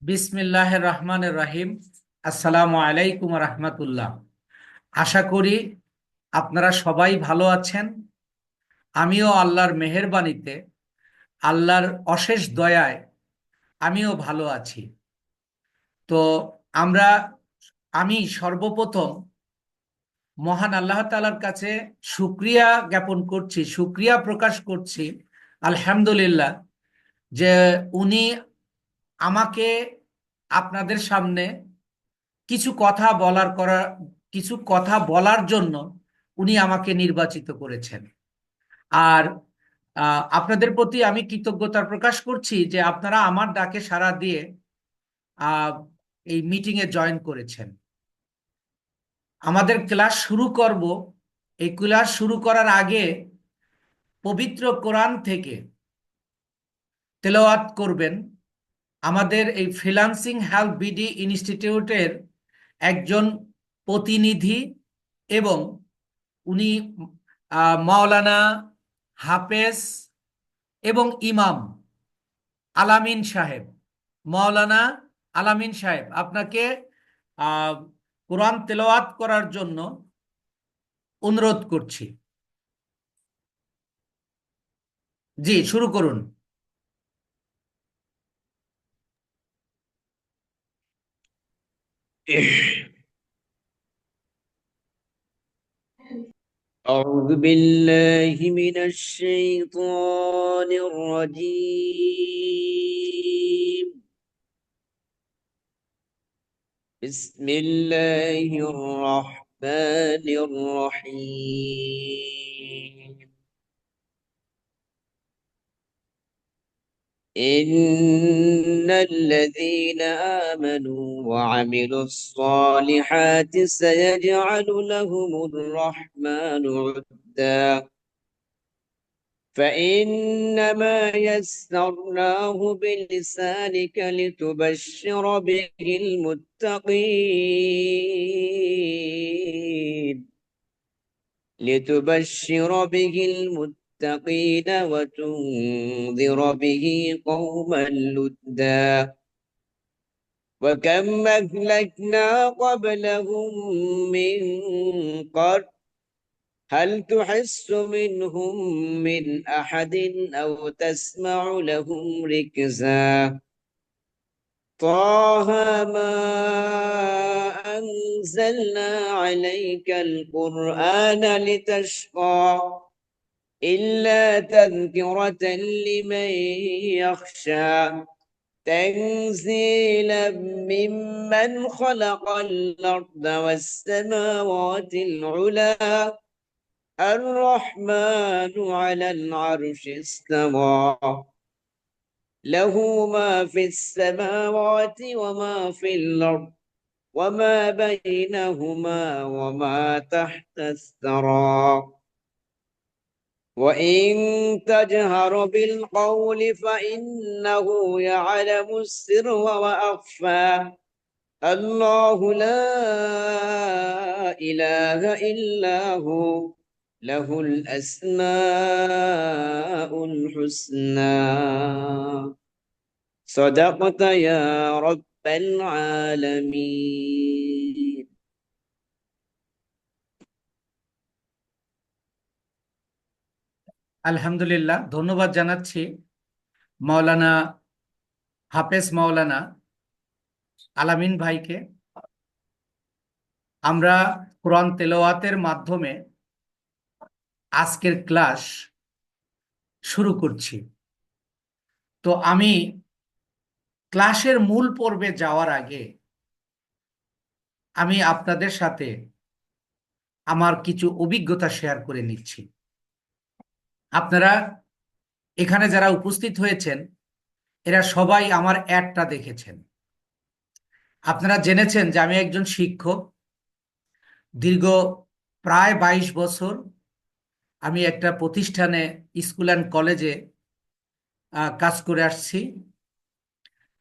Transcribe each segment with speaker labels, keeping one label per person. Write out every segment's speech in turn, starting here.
Speaker 1: বিসমিল্লাহির রহমানির রহিম। আসসালামু আলাইকুম রহমতুল্লাহ। আশা করি আপনারা সবাই ভালো আছেন। আমিও আল্লাহর মেহেরবানিতে, আল্লাহর অশেষ দয়ায় আমিও ভালো আছি। তো আমরা আমি সর্বপ্রথম মহান আল্লাহ তাআলার কাছে শুকরিয়া জ্ঞাপন করছি, শুকরিয়া প্রকাশ করছি আলহামদুলিল্লাহ, যে উনি আমাকে আপনাদের সামনে কিছু কথা কিছু কথা বলার জন্য উনি আমাকে নির্বাচিত করেছেন। আর আপনাদের প্রতি আমি কৃতজ্ঞতা প্রকাশ করছি যে আপনারা আমার ডাকে সাড়া দিয়ে আহ, এই মিটিং এ জয়েন করেছেন। আমাদের ক্লাস শুরু করব। এই ক্লাস শুরু করার আগে পবিত্র কোরআন থেকে তেলাওয়াত করবেন আমাদের এই ফ্রিল্যান্সিং হেল্প বিডি ইনস্টিটিউটের একজন প্রতিনিধি, এবং উনি মাওলানা হাফেজ এবং ইমাম আলামিন সাহেব। মাওলানা আলামিন সাহেব, আপনাকে আহ, কোরআন তেলাওয়াত করার জন্য অনুরোধ করছি। জি, শুরু করুন।
Speaker 2: أعوذ بالله من الشيطان الرجيم. بسم الله الرحمن الرحيم. إن الذين آمنوا وعملوا الصالحات سيجعل لهم الرحمن عدا، فإنما يسرناه بلسانك لتبشر به المتقين وتنذر به قوما لدا. وكم أهلكنا قبلهم من قرن هل تحس منهم من أحد أو تسمع لهم ركزا. طه ما أنزلنا عليك القرآن لتشقى إلا تذكرة لمن يخشى، تنزيلا ممن خلق الأرض والسماوات العلى. الرحمن على العرش استوى، له ما في السماوات وما في الأرض وما بينهما وما تحت الثرى. وإن تجهر بالقول فإنه يعلم السر وأخفى. الله لا إله إلا هو، له الأسماء الحسنى. صدقت يا رب العالمين.
Speaker 1: আলহামদুলিল্লাহ, ধন্যবাদ জানাচ্ছি মাওলানা হাফেজ মাওলানা আলামিন ভাইকে। আমরা কোরআন তেলাওয়াতের মাধ্যমে আজকের ক্লাস শুরু করছি। তো আমি ক্লাসের মূল পর্বে যাওয়ার আগে আমি আপনাদের সাথে আমার কিছু অভিজ্ঞতা শেয়ার করে নিচ্ছি। আপনারা এখানে যারা উপস্থিত হয়েছেন এরা সবাই আমার অ্যাডটা দেখেছেন। আপনারা জেনেছেন যে আমি একজন শিক্ষক। দীর্ঘ প্রায় 22 বছর আমি একটা প্রতিষ্ঠানে, স্কুল অ্যান্ড কলেজে কাজ করে আসছি।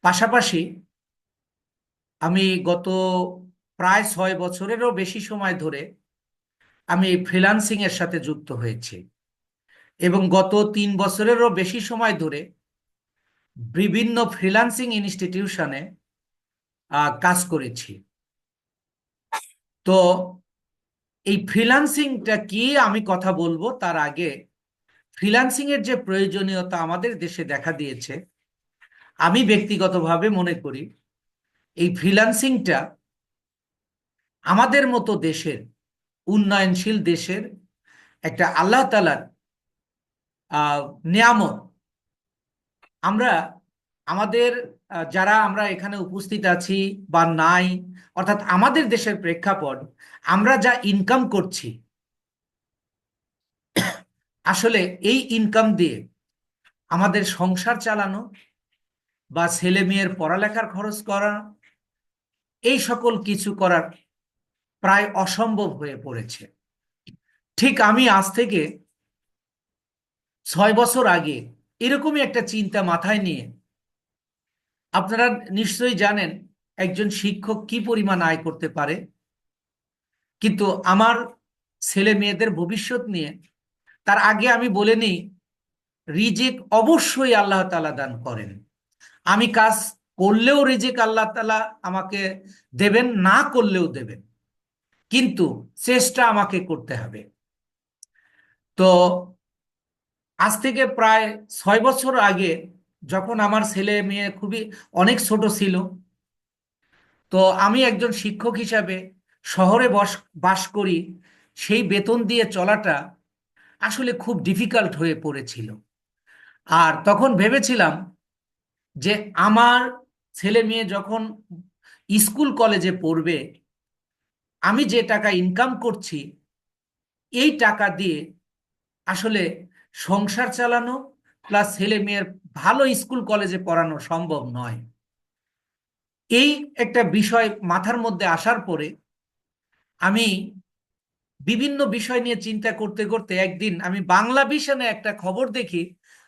Speaker 1: পাশাপাশি আমি গত প্রায় 6 বছরেরও বেশি সময় ধরে আমি ফ্রিল্যান্সিং এর সাথে যুক্ত হয়েছি, এবং গত 3 বছরেরও বেশি সময় ধরে বিভিন্ন ফ্রিল্যান্সিং ইনস্টিটিউশনে কাজ করেছি। তো এই ফ্রিল্যান্সিংটা কি আমি কথা বলবো, তার আগে ফ্রিল্যান্সিং এর যে প্রয়োজনীয়তা আমাদের দেশে দেখা দিয়েছে, আমি ব্যক্তিগতভাবে মনে করি এই ফ্রিল্যান্সিংটা আমাদের মতো দেশের, উন্নয়নশীল দেশের একটা আল্লাহ তাআলার নিয়ামত। আমরা আমাদের যারা আমরা এখানে উপস্থিত আছি বা নাই, অর্থাৎ আমাদের দেশের প্রেক্ষাপট, আমরা যা ইনকাম করছি, আসলে এই ইনকাম দিয়ে আমাদের সংসার চালানো বা ছেলে মেয়ের পড়ালেখার খরচ করা, এই সকল কিছু করার প্রায় অসম্ভব হয়ে পড়েছে। ঠিক আমি আজ থেকে 6 বছর আগে এরকমই একটা চিন্তা মাথায় নিয়ে, আপনারা নিশ্চয়ই জানেন একজন শিক্ষক কি পরিমাণ আয় করতে পারে, কিন্তু আমার ছেলে মেয়েদের ভবিষ্যৎ নিয়ে, তার আগে আমি বলে নিই, রিজিক অবশ্যই আল্লাহ তাআলা দান করেন। আমি কাজ করলেও রিজিক আল্লাহ তাআলা আমাকে দেবেন, না করলেও দেবেন, কিন্তু চেষ্টা আমাকে করতে হবে। তো আজ থেকে প্রায় 6 বছর আগে, যখন আমার ছেলে মেয়ে খুবই অনেক ছোট ছিল, তো আমি একজন শিক্ষক হিসাবে শহরে বাস করি, সেই বেতন দিয়ে চলাটা আসলে খুব ডিফিকাল্ট হয়ে পড়েছিল। আর তখন ভেবেছিলাম যে আমার ছেলে মেয়ে যখন স্কুল কলেজে পড়বে, আমি যে টাকা ইনকাম করছি, এই টাকা দিয়ে আসলে সংসার চালানো প্লাস ছেলে মেয়ের ভালো স্কুল কলেজে পড়ানো সম্ভব নয়। এই একটা বিষয় মাথার মধ্যে আসার পরে আমি বিভিন্ন বিষয় নিয়ে চিন্তা করতে করতে একদিন আমি বাংলা ভিশনে একটা খবর দেখি,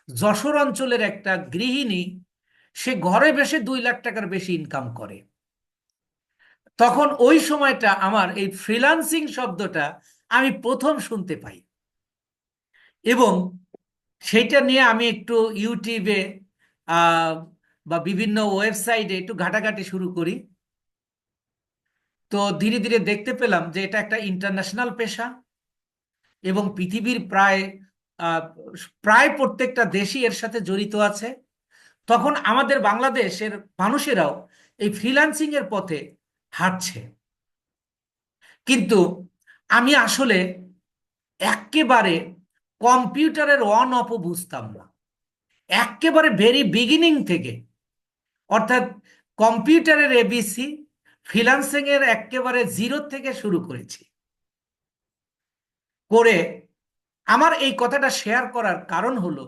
Speaker 1: যশোর অঞ্চলের একটা গৃহিণী, সে ঘরে বসে 2 লাখ টাকার বেশি ইনকাম করে। তখন ওই সময়টা আমার এই ফ্রিল্যান্সিং শব্দটা আমি প্রথম শুনতে পাই, এবং সেইটা নিয়ে আমি একটু ইউটিউবে আহ, বা বিভিন্ন ওয়েবসাইটে একটু ঘাটাঘাটি শুরু করি। তো ধীরে ধীরে দেখতে পেলাম যে এটা একটা ইন্টারন্যাশনাল পেশা, এবং পৃথিবীর আহ, প্রায় প্রত্যেকটা দেশই এর সাথে জড়িত আছে। তখন আমাদের বাংলাদেশের মানুষেরাও এই ফ্রিল্যান্সিং এর পথে হাঁটছে। কিন্তু আমি আসলে একেবারে কম্পিউটারের অন অফ বুঝতাম না, একেবারে ভেরি বিগিনিং থেকে, অর্থাৎ কম্পিউটারের এবিসি, ফ্রিল্যান্সিং এর একেবারে জিরো থেকে শুরু করেছি। করে আমার এই কথাটা শেয়ার করার কারণ হলো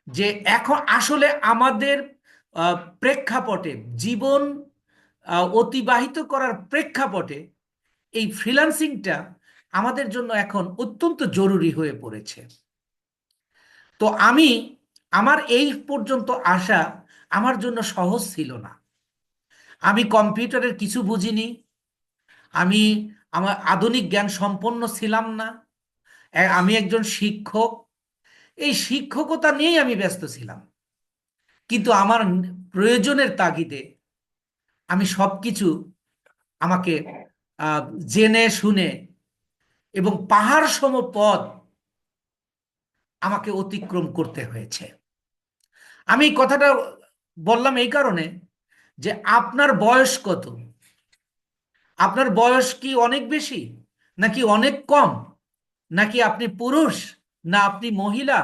Speaker 1: যে এখন আসলে আমাদের প্রেক্ষাপটে, জীবন অতিবাহিত করার প্রেক্ষাপটে এই ফ্রিল্যান্সিংটা আমাদের জন্য এখন অত্যন্ত জরুরি হয়ে পড়েছে। তো আমার এই পর্যন্ত আসা আমার জন্য সহজ ছিল না। আমি কম্পিউটারের কিছু বুঝিনি, আমি আমার আধুনিক জ্ঞান সম্পন্ন ছিলাম না। আমি একজন শিক্ষক, এই শিক্ষকতা নিয়েই আমি ব্যস্ত ছিলাম, কিন্তু আমার প্রয়োজনের তাগিদে আমি সবকিছু আমাকে আহ, জেনে শুনে এবং পাহাড় সম পথ আমাকে অতিক্রম করতে হয়েছে। আমি এই কথাটা বললাম এই কারণে যে আপনার বয়স কত? আপনার বয়স কি অনেক বেশি, নাকি অনেক কম? নাকি আপনি পুরুষ, না আপনি মহিলা,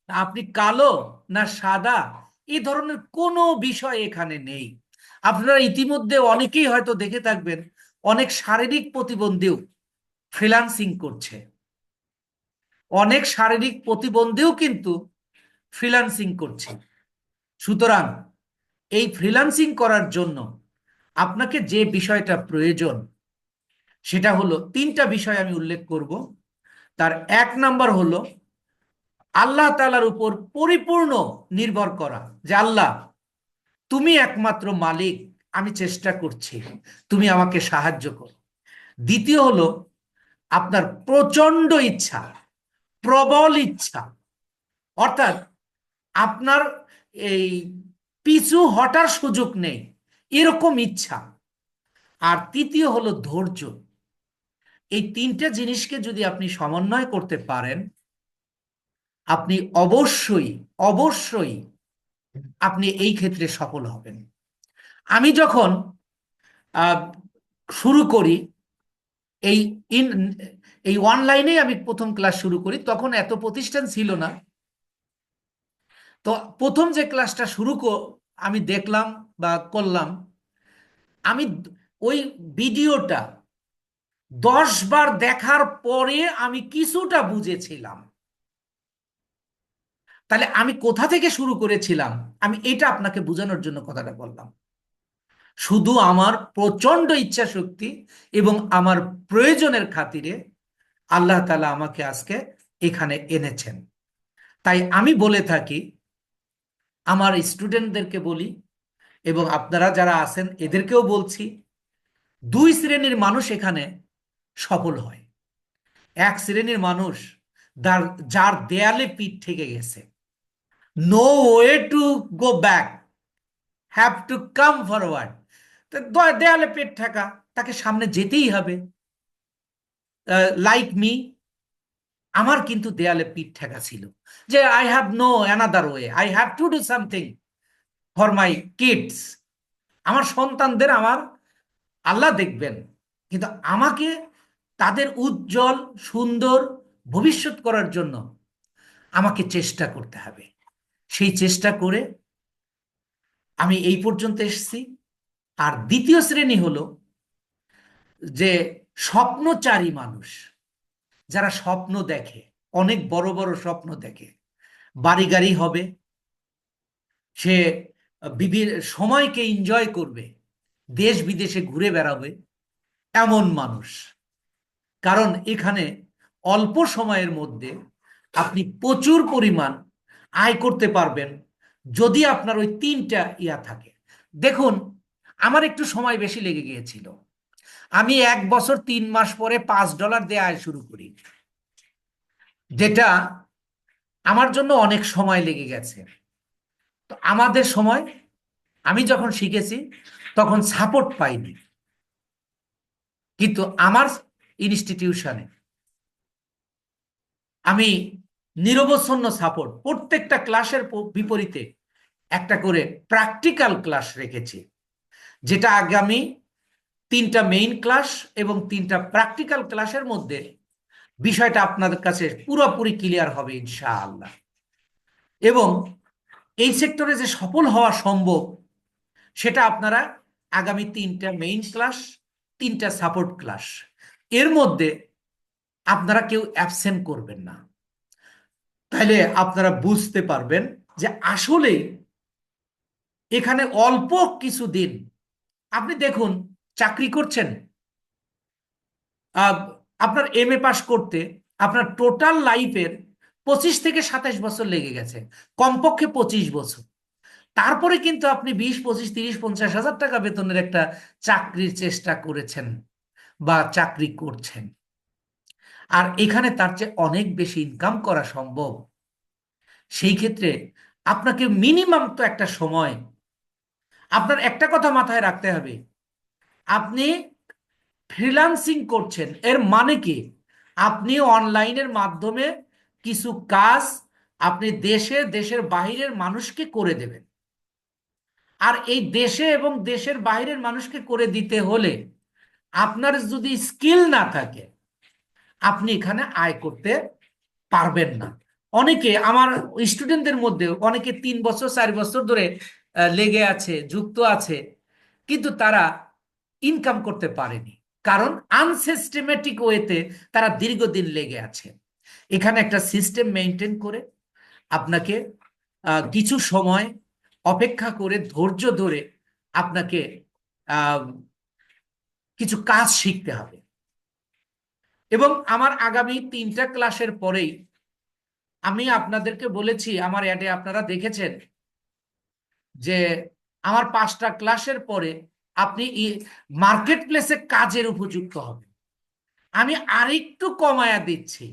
Speaker 1: না আপনি কালো, না সাদা? এই ধরনের কোনো বিষয় এখানে নেই। আপনারা ইতিমধ্যে অনেকেই হয়তো দেখে থাকবেন, অনেক শারীরিক প্রতিবন্ধীও ফ্রিল্যান্সিং করছে। অনেক শারীরিক প্রতিবন্ধীও কিন্তু ফ্রিল্যান্সিং করছে। সুতরাং এই ফ্রিল্যান্সিং করার জন্য আপনাকে যে বিষয়টা প্রয়োজন, সেটা হলো 3টা বিষয় আমি উল্লেখ করব। তার 1 নাম্বার হলো আল্লাহ তাআলার উপর পরিপূর্ণ নির্ভর করা, যে আল্লাহ তুমি একমাত্র মালিক, আমি চেষ্টা করছি, তুমি আমাকে সাহায্য করো। দ্বিতীয় হলো আপনার প্রচন্ড ইচ্ছা, প্রবল ইচ্ছা, অর্থাৎ আপনার এই পিছু হটার সুযোগ নেই, এরকম ইচ্ছা, আর তৃতীয় হলো ধৈর্য। এই তিনটা জিনিসকে যদি আপনি সমন্বয় করতে পারেন, আপনি অবশ্যই অবশ্যই আপনি এই ক্ষেত্রে সফল হবেন। আমি যখন আহ, শুরু করি এই ইন এই অনলাইনে, আমি প্রথম ক্লাস শুরু করি, তখন এত প্রতিষ্ঠান ছিল না। তো প্রথম যে ক্লাসটা আমি দেখলাম বা করলাম, আমি ওই ভিডিওটা 10 বার দেখার পরে আমি কিছুটা বুঝেছিলাম। তাহলে আমি কোথা থেকে শুরু করেছিলাম? আমি এটা আপনাকে বোঝানোর জন্য কথাটা বললাম। শুধু আমার প্রচন্ড ইচ্ছা শক্তি এবং আমার প্রয়োজনের খাতিরে আল্লাহ তাআলা আমাকে আজকে এখানে এনেছেন। তাই আমি বলে থাকি, আমার স্টুডেন্টদেরকে বলি, এবং আপনারা যারা আছেন এদেরকেও বলছি, দুই শ্রেণীর মানুষ এখানে সফল হয়। এক শ্রেণীর মানুষ যার যার দেয়ালে পিঠ থেকে গেছে, no way to go back, have to come forward. দেয়ালে পেট ঠেকা, তাকে সামনে যেতেই হবে। লাইক মি, আমার কিন্তু দেয়ালে পিঠ ঠেকা ছিল, যে I have no another way, I have to do something for my kids. আমার সন্তানদের আমার আল্লাহ দেখবেন, কিন্তু আমাকে তাদের উজ্জ্বল সুন্দর ভবিষ্যৎ করার জন্য আমাকে চেষ্টা করতে হবে। সেই চেষ্টা করে আমি এই পর্যন্ত এসেছি। আর দ্বিতীয় শ্রেণী হলো যে স্বপ্নচারী মানুষ, যারা স্বপ্ন দেখে, অনেক বড় বড় স্বপ্ন দেখে, বাড়ি গাড়ি হবে, সে বিভিন্ন সময়কে এনজয় করবে, দেশ বিদেশে ঘুরে বেড়াবে, এমন মানুষ। কারণ এখানে অল্প সময়ের মধ্যে আপনি প্রচুর পরিমাণ আয় করতে পারবেন, যদি আপনার ওই তিনটা ইয়া থাকে। দেখুন, আমার একটু সময় বেশি লেগে গিয়েছিল। আমি 1 বছর 3 মাস পরে $5 দিয়ে আয় শুরু করি, যেটা আমার জন্য অনেক সময় লেগে গেছে। তো আমাদের সময়, আমি যখন শিখেছি তখন সাপোর্ট পাইনি, কিন্তু আমার ইনস্টিটিউশনে আমি নিরবচ্ছিন্ন সাপোর্ট, প্রত্যেকটা ক্লাসের বিপরীতে একটা করে প্র্যাকটিক্যাল ক্লাস রেখেছি, যেটা আগামী 3টা মেইন ক্লাস এবং 3টা প্র্যাকটিক্যাল ক্লাসের মধ্যে বিষয়টা আপনাদের কাছে পুরোপুরি ক্লিয়ার হবে ইনশাআল্লাহ। এবং এই সেক্টরে যে সফল হওয়া সম্ভব, সেটা আপনারা আগামী 3টা মেইন ক্লাস, 3টা সাপোর্ট ক্লাস, এর মধ্যে আপনারা কেউ অ্যাবসেন্ট করবেন না। তাহলে আপনারা বুঝতে পারবেন যে আসলে এখানে অল্প কিছু দিন, আপনি দেখুন, চাকরি করছেন, আপনার MA পাস করতে আপনার টোটাল লাইফের 25 থেকে 27 বছর লেগে গেছে, কমপক্ষে 25 বছর। তারপরে কিন্তু আপনি 20, 25, 30, 50 হাজার টাকা বেতনের একটা চাকরির চেষ্টা করেছেন বা চাকরি করছেন। আর এখানে তার চেয়ে অনেক বেশি ইনকাম করা সম্ভব। সেই ক্ষেত্রে আপনাকে মিনিমাম তো একটা সময়, আপনার একটা কথা মাথায় রাখতে হবে, আপনি ফ্রিল্যান্সিং করছেন, এর মানে কি? আপনি অনলাইনের মাধ্যমে কিছু কাজ আপনি দেশের বাইরের মানুষকে করে দেবেন। আর এই দেশে এবং দেশের বাইরের মানুষকে করে দিতে হলে আপনার যদি স্কিল না থাকে, আপনি এখানে আয় করতে পারবেন না। অনেকে আমার স্টুডেন্টদের মধ্যে অনেকে 3 বছর 4 বছর ধরে লেগে আছে, যুক্ত আছে, কিন্তু তারা ইনকাম করতে পারেনি, কারণ আনসিস্টেমেটিক ওয়েতে তারা দীর্ঘদিন লেগে আছে। এখানে একটা সিস্টেম মেনটেন করে আপনাকে কিছু সময় অপেক্ষা করে ধৈর্য ধরে আপনাকে আহ, কিছু কাজ শিখতে হবে। এবং আমার আগামী 3টা ক্লাসের পরেই আমি আপনাদেরকে বলেছি, আমার অ্যাডে আপনারা দেখেছেন যে আমার 5টা ক্লাসের পরে আপনি মার্কেট প্লেসে কাজের উপযুক্ত হবেন। আমি আরেকটু কমায়া দিচ্ছি,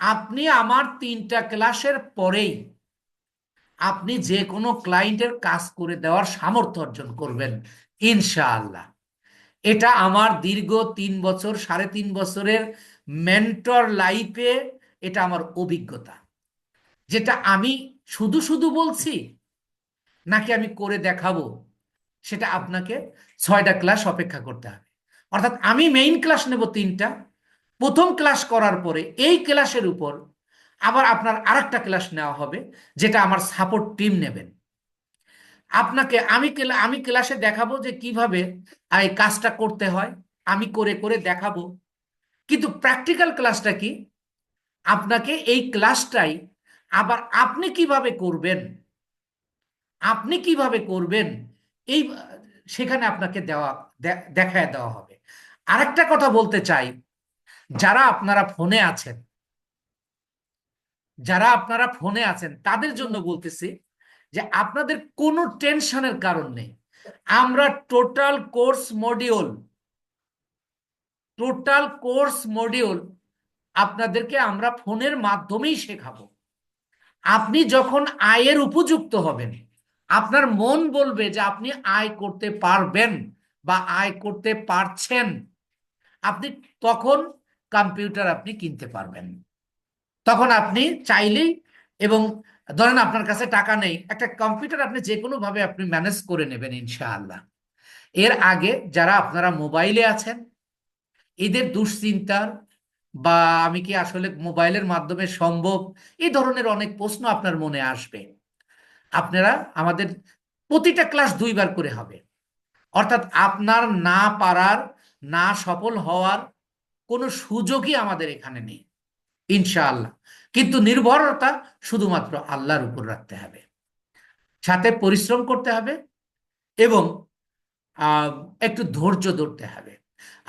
Speaker 1: আপনি আমার 3টা ক্লাসের পরেই আপনি যে কোনো ক্লায়েন্টের কাজ করে দেওয়ার সামর্থ্য অর্জন করবেন ইনশাআল্লাহ। এটা আমার দীর্ঘ 3 বছর 3.5 বছরের মেন্টর লাইফে এটা আমার অভিজ্ঞতা, যেটা আমি শুধু শুধু বলছি নাকি আমি করে দেখাবো, সেটা আপনাকে 6টা ক্লাস অপেক্ষা করতে হবে। অর্থাৎ আমি মেইন ক্লাস নেব 3টা, প্রথম ক্লাস করার পরে এই ক্লাসের উপর আবার আপনার আরেকটা ক্লাস নেওয়া হবে, যেটা আমার সাপোর্ট টিম নেবেন। আপনাকে আমি ক্লাসে দেখাবো যে কিভাবে এই কাজটা করতে হয়, আমি করে করে দেখাবো। কিন্তু প্র্যাকটিক্যাল ক্লাসটা কি, আপনাকে এই ক্লাসটাই আবার আপনি কিভাবে করবেন এই সেখানে আপনাকে দেখায় দেওয়া হবে। আরেকটা কথা বলতে চাই, যারা আপনারা ফোনে আছেন তাদের জন্য বলতেছি যে আপনাদের কোনো টেনশনের কারণ নেই। আমরা টোটাল কোর্স মডিউল আপনাদেরকে আমরা ফোনের মাধ্যমেই শেখাবো। আপনি যখন আয়ের উপযুক্ত হবেন, আপনার মন বলবে যে আপনি আয় করতে পারবেন বা আয় করতে পারছেন, আপনি তখন কম্পিউটার আপনি কিনতে পারবেন। তখন আপনি চাইলেই, এবং ধরেন আপনার কাছে টাকা নেই, একটা কম্পিউটার আপনি যে কোনো ভাবে আপনি ম্যানেজ করে নেবেন ইনশাআল্লাহ। এর আগে যারা আপনারা মোবাইলে আছেন, এদের দুশ্চিন্তার বা আমি কি আসলে মোবাইলের মাধ্যমে সম্ভব, এই ধরনের অনেক প্রশ্ন আপনার মনে আসবে। আপনারা আমাদের প্রতিটা ক্লাস 2বার করে হবে, অর্থাৎ আপনার না পারার, না সফল হওয়ার কোনো সুযোগই আমাদের এখানে নেই ইনশাআল্লাহ। কিন্তু নির্ভরতা শুধুমাত্র আল্লাহর উপর রাখতে হবে, সাথে পরিশ্রম করতে হবে এবং আহ, একটু ধৈর্য ধরতে হবে।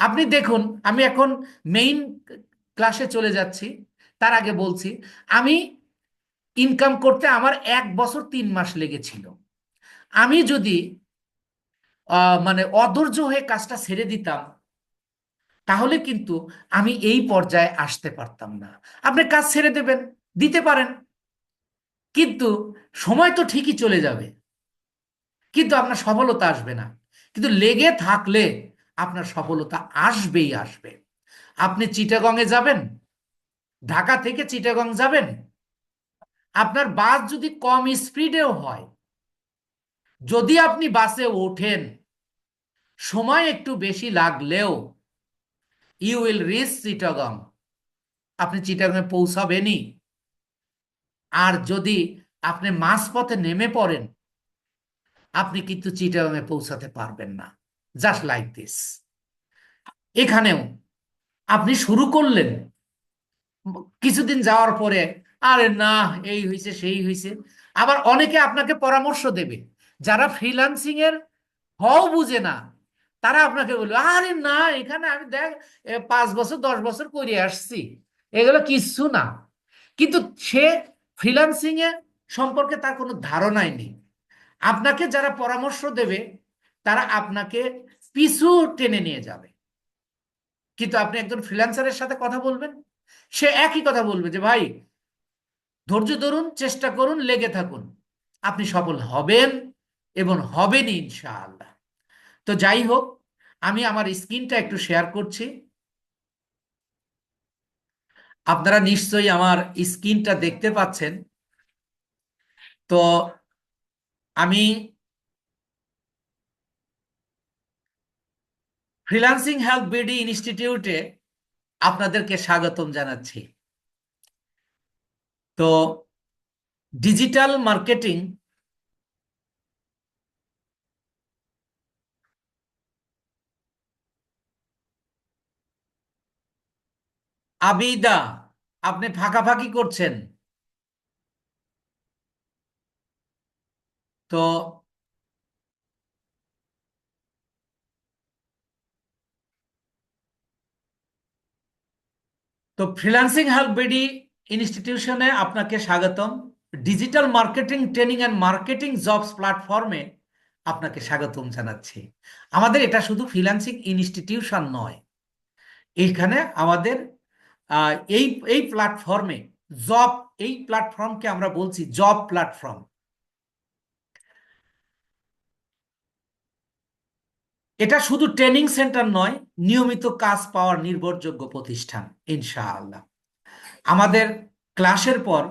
Speaker 1: আপনি দেখুন, আমি এখন মেইন ক্লাসে চলে যাচ্ছি, তার আগে বলছি আমি ইনকাম করতে আমার 1 বছর 3 মাস লেগেছিল। আমি যদি মানে অধৈর্য হয়ে কাজটা ছেড়ে দিতাম, তাহলে কিন্তু আমি এই পর্যায়ে আসতে পারতাম না। আপনি কাজ ছেড়ে দিতে পারেন, কিন্তু সময় তো ঠিকই চলে যাবে, কিন্তু আপনার সফলতা আসবে না। কিন্তু লেগে থাকলে আপনার সফলতা আসবেই আসবে। আপনি চিটাগংয়ে যাবেন, ঢাকা থেকে চিটাগং যাবেন, আপনার বাস যদি কম স্পিডেও হয়, যদি আপনি বাসে ওঠেন, সময় একটু বেশি লাগলেও ইউ উইল রিচ চিটাগং, আপনি চিটাগংয়ে পৌঁছাবেনই। আর যদি আপনি মাঝপথে নেমে পড়েন, আপনি কিন্তু চিটাগংয়ে পৌঁছাতে পারবেন না। Just like this. এখানেও আপনি শুরু করলেন, কিছুদিন যাওয়ার পরে আরে না, এই হয়েছে সেই হয়েছে। আবার অনেকে আপনাকে পরামর্শ দেবে, যারা ফ্রিল্যান্সিং এর হও বুঝে না, তারা আপনাকে বলবে আরে না, এখানে আমি দেখ 5 বছর 10 বছর করে আসছি, এগুলো কিচ্ছু না। কিন্তু সে ফ্রিল্যান্সিং এ সম্পর্কে তার কোনো ধারণাই নেই। আপনাকে যারা পরামর্শ দেবে, তারা আপনাকে পিছু টেনে নিয়ে যাবে। কিন্তু আপনি একজন ফ্রিল্যান্সারের সাথে কথা বলবেন, সে একই কথা বলবে যে ভাই, ধৈর্য ধরুন, চেষ্টা করুন, লেগে থাকুন, আপনি সফল হবেন এবং হবেনই ইনশাআল্লাহ। তো যাই হোক, আমি আমার স্ক্রিনটা একটু শেয়ার করছি। আপনারা নিশ্চয়ই আমার স্ক্রিনটা দেখতে পাচ্ছেন। তো আমি ফ্রিল্যান্সিং হেল্প বিডি ইনস্টিটিউটে আপনাদেরকে স্বাগতম জানাচ্ছি। তো ডিজিটাল মার্কেটিং, আবিদা, আপনি ফাঁকাফাঁকি করছেন। তো তো ফ্রিল্যান্সিং হেল্প বিডি ইনস্টিটিউশনে আপনাকে স্বাগতম। Digital marketing training and marketing jobs প্ল্যাটফর্মে আপনাকে স্বাগতম জানাচ্ছি। আমাদের এটা শুধু ফ্রিল্যান্সিং ইনস্টিটিউশন নয়, এখানে আমাদের এই এই প্ল্যাটফর্মে জব, এই প্ল্যাটফর্মকে আমরা বলছি জব প্ল্যাটফর্ম। এটা শুধু ট্রেনিং সেন্টার নয়, নিয়মিত কাজ পাওয়ার নির্ভরযোগ্য প্রতিষ্ঠান ইনশাআল্লাহ। আমাদের ক্লাসের পর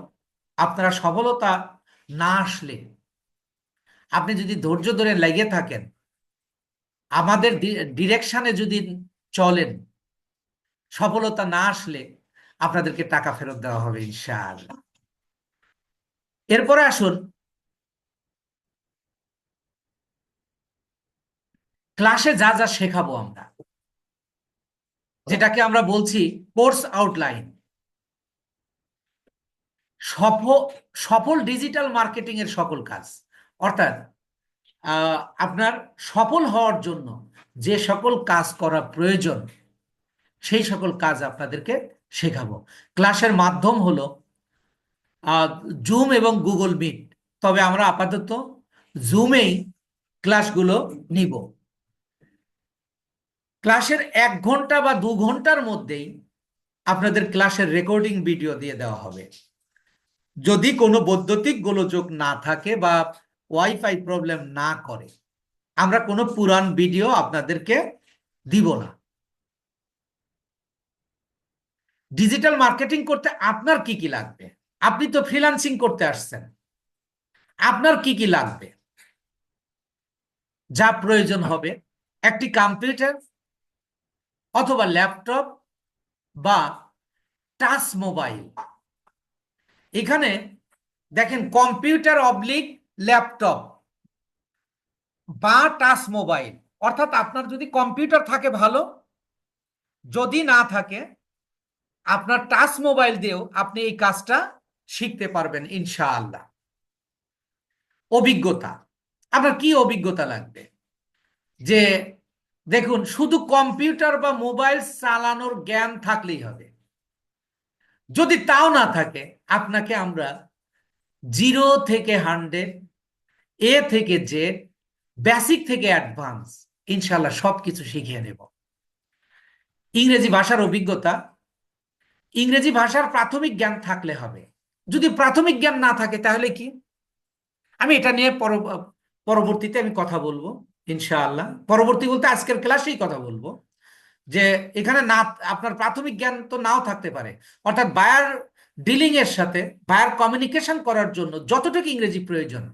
Speaker 1: আপনারা সফলতা না আসলে, আপনি যদি ধৈর্য ধরে লেগে থাকেন, আমাদের ডিরেকশনে যদি চলেন, সফলতা না আসলে আপনাদেরকে টাকা ফেরত দেওয়া হবে ইনশাআল্লাহ। এরপরে আসুন, ক্লাসে যা যা শেখাবো আমরা, যেটাকে আমরা বলছি কোর্স আউটলাইন। সফল সফল ডিজিটাল মার্কেটিং এর সকল কাজ, অর্থাৎ আপনার সফল হওয়ার জন্য যে সকল কাজ করা প্রয়োজন, সেই সকল কাজ আপনাদেরকে শেখাবো। ক্লাসের মাধ্যম হলো জুম এবং গুগল মিট, তবে আমরা আপাতত জুমেই ক্লাসগুলো নিব। ক্লাসের 1 ঘন্টা বা 2 ঘন্টার মধ্যেই আপনাদের ক্লাসের রেকর্ডিং ভিডিও দিয়ে দেওয়া হবে। যদি কোনো বৈদ্যুতিক গোলযোগ না থাকে বা ওয়াইফাই প্রবলেম না করে, আমরা কোনো পুরান ভিডিও আপনাদেরকে দিব না। ডিজিটাল মার্কেটিং করতে আপনার কি কি লাগবে? আপনি তো ফ্রিল্যান্সিং করতে আসছেন, আপনার কি কি লাগবে? যা প্রয়োজন হবে, একটি কম্পিউটার অথবা ল্যাপটপ বা টাচ মোবাইল। এখানে দেখেন, কম্পিউটার অবলিক ল্যাপটপ বা টাচ মোবাইল, অর্থাৎ আপনার যদি কম্পিউটার থাকে ভালো, যদি না থাকে আপনার টাচ মোবাইল দিয়েও আপনি এই কাজটা শিখতে পারবেন ইনশাআল্লাহ। অভিজ্ঞতা, আপনার কি অভিজ্ঞতা লাগবে? যে দেখুন, শুধু কম্পিউটার বা মোবাইল চালানোর জ্ঞান থাকলেই হবে। যদি তাও না থাকে, আপনাকে আমরা 0 থেকে 100, এ থেকে জেড, বেসিক থেকে অ্যাডভান্স ইনশাআল্লাহ সবকিছু শিখিয়ে নেব। ইংরেজি ভাষার অভিজ্ঞতা, ইংরেজি ভাষার প্রাথমিক জ্ঞান থাকলে হবে। যদি প্রাথমিক জ্ঞান না থাকে তাহলে কি? আমি এটা নিয়ে পরবর্তীতে আমি কথা বলবো ইনশাআল্লাহ। পরবর্তী বলতে আজকের ক্লাসেই কথা বলবো, যে এখানে না, আপনার প্রাথমিক জ্ঞান তো নাও থাকতে পারে। অর্থাৎ বায়ার ডিলিং এর সাথে, বায়ার কমিউনিকেশন করার জন্য যতটুকু ইংরেজি প্রয়োজন,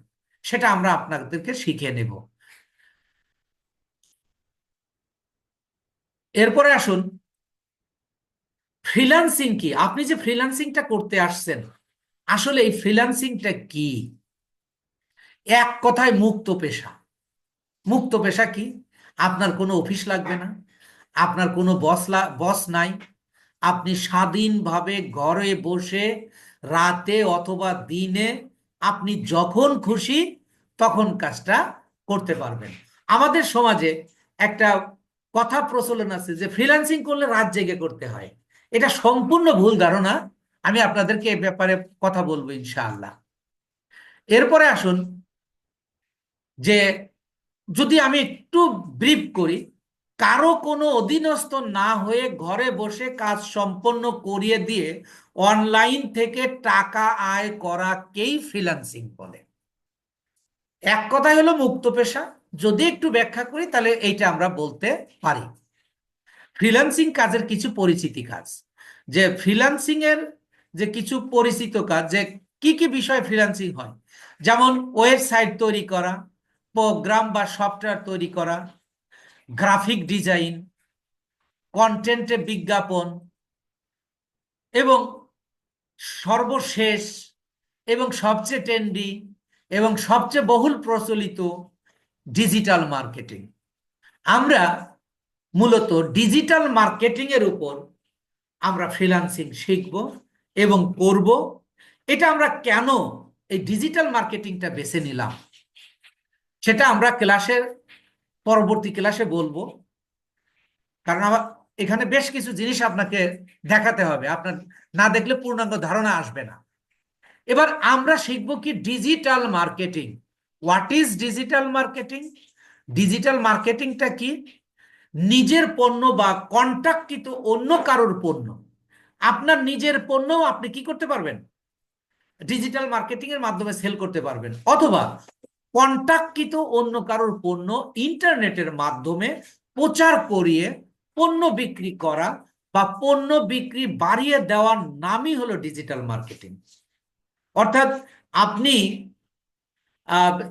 Speaker 1: সেটা আমরা আপনাদেরকে শিখিয়ে নেব। এরপরে আসুন, ফ্রিল্যান্সিং কি? আপনি যে ফ্রিল্যান্সিংটা করতে আসছেন, আসলে এই ফ্রিল্যান্সিংটা কি? এক কথায় মুক্ত পেশা। মুক্ত পেশা কি? আপনার কোনো অফিস লাগবে না, আপনার কোনো বস নাই, আপনি স্বাধীনভাবে ঘরে বসে রাতে অথবা দিনে আপনি যখন খুশি তখন কাজটা করতে পারবেন। আমাদের সমাজে একটা কথা প্রচলন আছে যে ফ্রিল্যান্সিং করলে রাত জেগে করতে হয়। এটা সম্পূর্ণ ভুল ধারণা। আমি আপনাদেরকে এ ব্যাপারে কথা বলবো ইনশাআল্লাহ। এরপরে আসুন, যে যদি আমি একটু ব্রিফ করি, কারো কোনো অধীনস্থ না হয়ে ঘরে বসে কাজ সম্পন্ন করিয়ে দিয়ে অনলাইন থেকে টাকা আয় করাকেই ফ্রিল্যান্সিং বলে। এক কথায় হলো মুক্ত পেশা। যদি একটু ব্যাখ্যা করি তাহলে এইটা আমরা বলতে পারি। ফ্রিল্যান্সিং কাজের কিছু পরিচিতি কাজ, যে ফ্রিল্যান্সিং এর যে কিছু পরিচিত কাজ, যে কি কি বিষয় ফ্রিল্যান্সিং হয়, যেমন ওয়েবসাইট তৈরি করা, প্রোগ্রাম বা সফটওয়্যার তৈরি করা, গ্রাফিক ডিজাইন, কন্টেন্টে বিজ্ঞাপন, এবং সর্বশেষ এবং সবচেয়ে ট্রেন্ডি এবং সবচেয়ে বহুল প্রচলিত ডিজিটাল মার্কেটিং। আমরা মূলত ডিজিটাল মার্কেটিং এর উপর আমরা ফ্রিল্যান্সিং শিখব এবং করব। এটা আমরা কেন এই ডিজিটাল মার্কেটিংটা বেছে নিলাম, সেটা আমরা পরবর্তী ক্লাসে বলবো। কারণ এখানে বেশ কিছু জিনিস আপনাকে দেখাতে হবে, আপনার না দেখলে পূর্ণাঙ্গ ধারণা আসবে না। এবার আমরা শিখব কি digital marketing. What is digital marketing? Digital মার্কেটিংটা কি? নিজের পণ্য বা কন্ট্রাক্টকৃত অন্য কারোর পণ্য, আপনার নিজের পণ্যও আপনি কি করতে পারবেন? ডিজিটাল মার্কেটিং এর মাধ্যমে সেল করতে পারবেন। অথবা কন্টাক্টকৃত অন্য কারোর পণ্য ইন্টারনেটের মাধ্যমে প্রচার করিয়ে পণ্য বিক্রি করা বা পণ্য বিক্রি বাড়িয়ে দেওয়ার নামই হলো ডিজিটাল মার্কেটিং। অর্থাৎ আপনি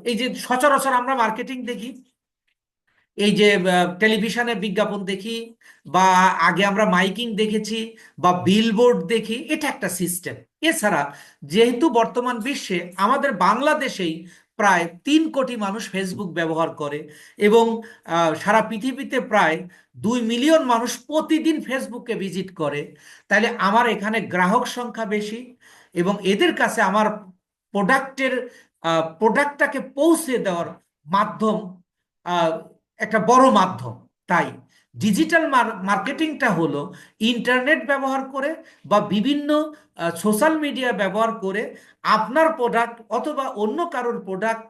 Speaker 1: এই যে সচরাচর আমরা মার্কেটিং দেখি, এই যে টেলিভিশনে বিজ্ঞাপন দেখি, বা আগে আমরা মাইকিং দেখেছি, বা বিলবোর্ড দেখি, এটা একটা সিস্টেম। এছাড়া যেহেতু বর্তমান বিশ্বে আমাদের বাংলাদেশেই প্রায় 3 কোটি মানুষ ফেসবুক ব্যবহার করে, এবং সারা পৃথিবীতে প্রায় 2 মিলিয়ন মানুষ প্রতিদিন ফেসবুকে ভিজিট করে, তাহলে আমার এখানে গ্রাহক সংখ্যা বেশি, এবং এদের কাছে আমার প্রোডাক্টের প্রোডাক্টটাকে পৌঁছে দেওয়ার মাধ্যম একটা বড় মাধ্যম। তাই ডিজিটাল মার্কেটিংটা হলো ইন্টারনেট ব্যবহার করে বা বিভিন্ন সোশ্যাল মিডিয়া ব্যবহার করে আপনার প্রোডাক্ট অথবা অন্য কারোর প্রোডাক্ট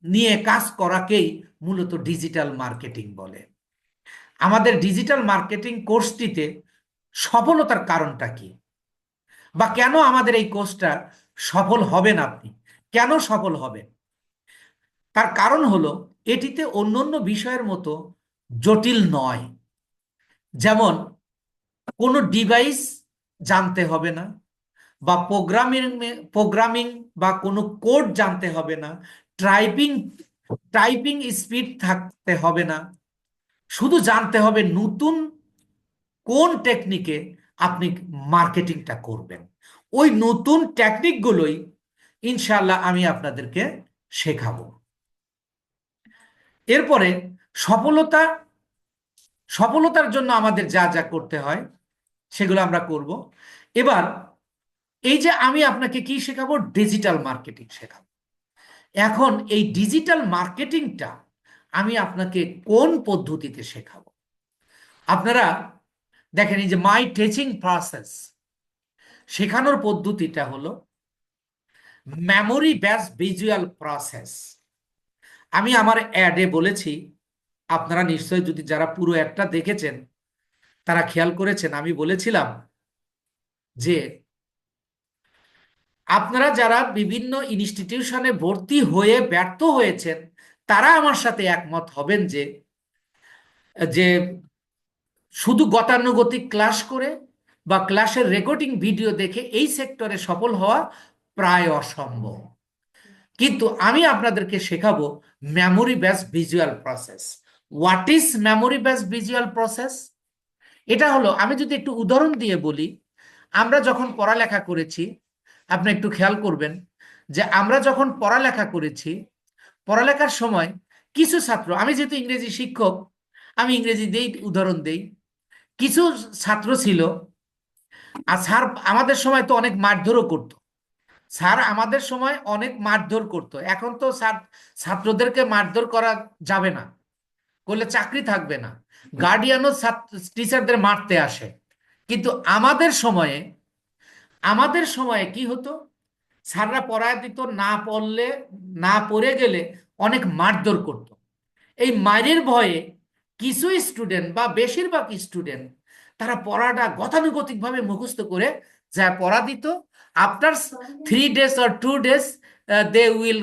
Speaker 1: নিয়ে কাজ করাকেই মূলত ডিজিটাল মার্কেটিং বলে। আমাদের ডিজিটাল মার্কেটিং কোর্সটিতে সফলতার কারণটা কি, বা কেন আমাদের এই কোর্সটা সফল হবেন, আপনি কেন সফল হবেন? তার কারণ হলো এটিতে অন্যান্য বিষয়ের মতো জটিল নয়। যেমন কোনো ডিভাইস জানতে হবে না, বা প্রোগ্রামিং বা কোনো কোড জানতে হবে না, টাইপিং টাইপিং স্পিড থাকতে হবে না। শুধু জানতে হবে নতুন কোন টেকনিকে আপনি মার্কেটিংটা করবেন। ওই নতুন টেকনিকগুলোই ইনশাল্লাহ আমি আপনাদেরকে শেখাবো। এরপরে সফলতা সফলতার জন্য আমাদের যা যা করতে হয় সেগুলো আমরা করব। এবার এই যে আমি আপনাকে কি শেখাবো, ডিজিটাল মার্কেটিং শেখাবো। এখন এই ডিজিটাল মার্কেটিংটা আমি আপনাকে কোন পদ্ধতিতে শেখাবো? আপনারা দেখেন, এই যে মাই টিচিং প্রসেস, শেখানোর পদ্ধতিটা হলো মেমোরি বেসড ভিজুয়াল প্রসেস। আমি আমার অ্যাডে বলেছি, আপনারা নিশ্চয়ই যদি যারা পুরো অ্যাডটা দেখেছেন তারা খেয়াল করেছেন, আমি বলেছিলাম যে আপনারা যারা বিভিন্ন ইনস্টিটিউশনে ভর্তি হয়ে ব্যর্থ হয়েছেন তারা আমার সাথে একমত হবেন যে যে শুধু গতানুগতিক ক্লাস করে বা ক্লাসের রেকর্ডিং ভিডিও দেখে এই সেক্টরে সফল হওয়া প্রায় অসম্ভব। কিন্তু আমি আপনাদেরকে শেখাবো memory based visual process. What is memory based visual process? এটা হলো, আমি যদি একটু উদাহরণ দিয়ে বলি, আমরা যখন পড়ালেখা করেছি, আপনি একটু খেয়াল করবেন যে আমরা যখন পড়ালেখা করেছি, পড়ালেখার সময় কিছু ছাত্র, আমি যেহেতু ইংরেজি শিক্ষক আমি ইংরেজি দিয়েই উদাহরণ দেই, কিছু ছাত্র ছিল, আর স্যার আমাদের সময় তো অনেক মারধরও করতো, স্যার আমাদের সময় অনেক মারধর করতো। এখন তো স্যার ছাত্রদেরকে মারধর করা যাবে না, করলে চাকরি থাকবে না, গার্ডিয়ানও টিচারদের মারতে আসে। কিন্তু আমাদের সময়ে কি হতো, স্যাররা পড়ায় দিত, না পড়লে, না পড়ে গেলে অনেক মারধর করত। এই মায়ের ভয়ে কিছু স্টুডেন্ট বা বেশিরভাগ স্টুডেন্ট তারা পড়াটা গতানুগতিকভাবে মুখস্থ করে যা পড়া দিত, after 3 days or 2 days they will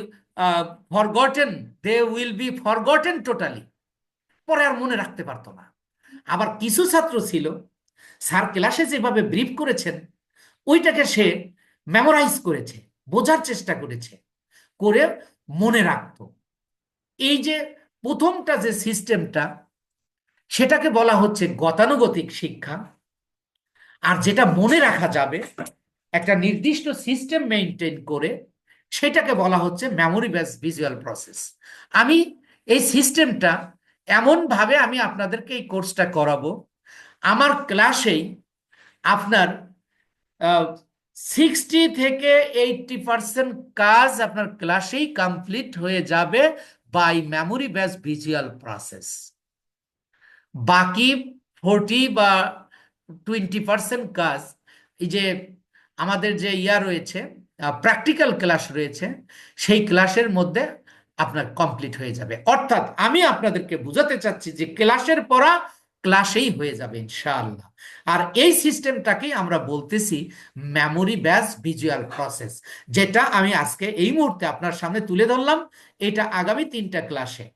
Speaker 1: forgotten, they will be forgotten totally, পরে আর মনে রাখতে পারতো না। আবার কিছু ছাত্র ছিল, স্যার ক্লাসে যেভাবে ব্রিফ করেছেন ওইটাকে সে মেমোরাইজ করেছে, বোঝার চেষ্টা করেছে, করে মনে রাখতো। এই যে প্রথমটা যে সিস্টেমটা, সেটাকে বলা হচ্ছে গতানুগতিক শিক্ষা। আর যেটা মনে রাখা যাবে একটা নির্দিষ্ট সিস্টেম মেনটেন করে, সেটাকে বলা হচ্ছে মেমোরি বেসড ভিজুয়াল প্রসেস। আমি এই সিস্টেমটা এমনভাবে আমি আপনাদেরকে এই কোর্সটা করাবো, আমার ক্লাসেই আপনার 60 থেকে 80% কাজ আপনার ক্লাসেই কমপ্লিট হয়ে যাবে by memory based visual process. বাকি 40 বা 20% কাজ, এই যে আমাদের যে রয়েছে, প্র্যাকটিক্যাল ক্লাস রয়েছে, সেই ক্লাসের মধ্যে আপনার কমপ্লিট হয়ে যাবে। অর্থাৎ আমি আপনাদেরকে বোঝাতে চাচ্ছি যে ক্লাসের পড়া ক্লাসেই হয়ে যাবে ইনশাআল্লাহ। আর এই সিস্টেমটাকেই আমরা বলতেছি মেমোরি বেস ভিজুয়াল প্রসেস, যেটা আমি আজকে এই মুহূর্তে আপনার সামনে তুলে ধরলাম। এটা আগামী 3টা ক্লাসে,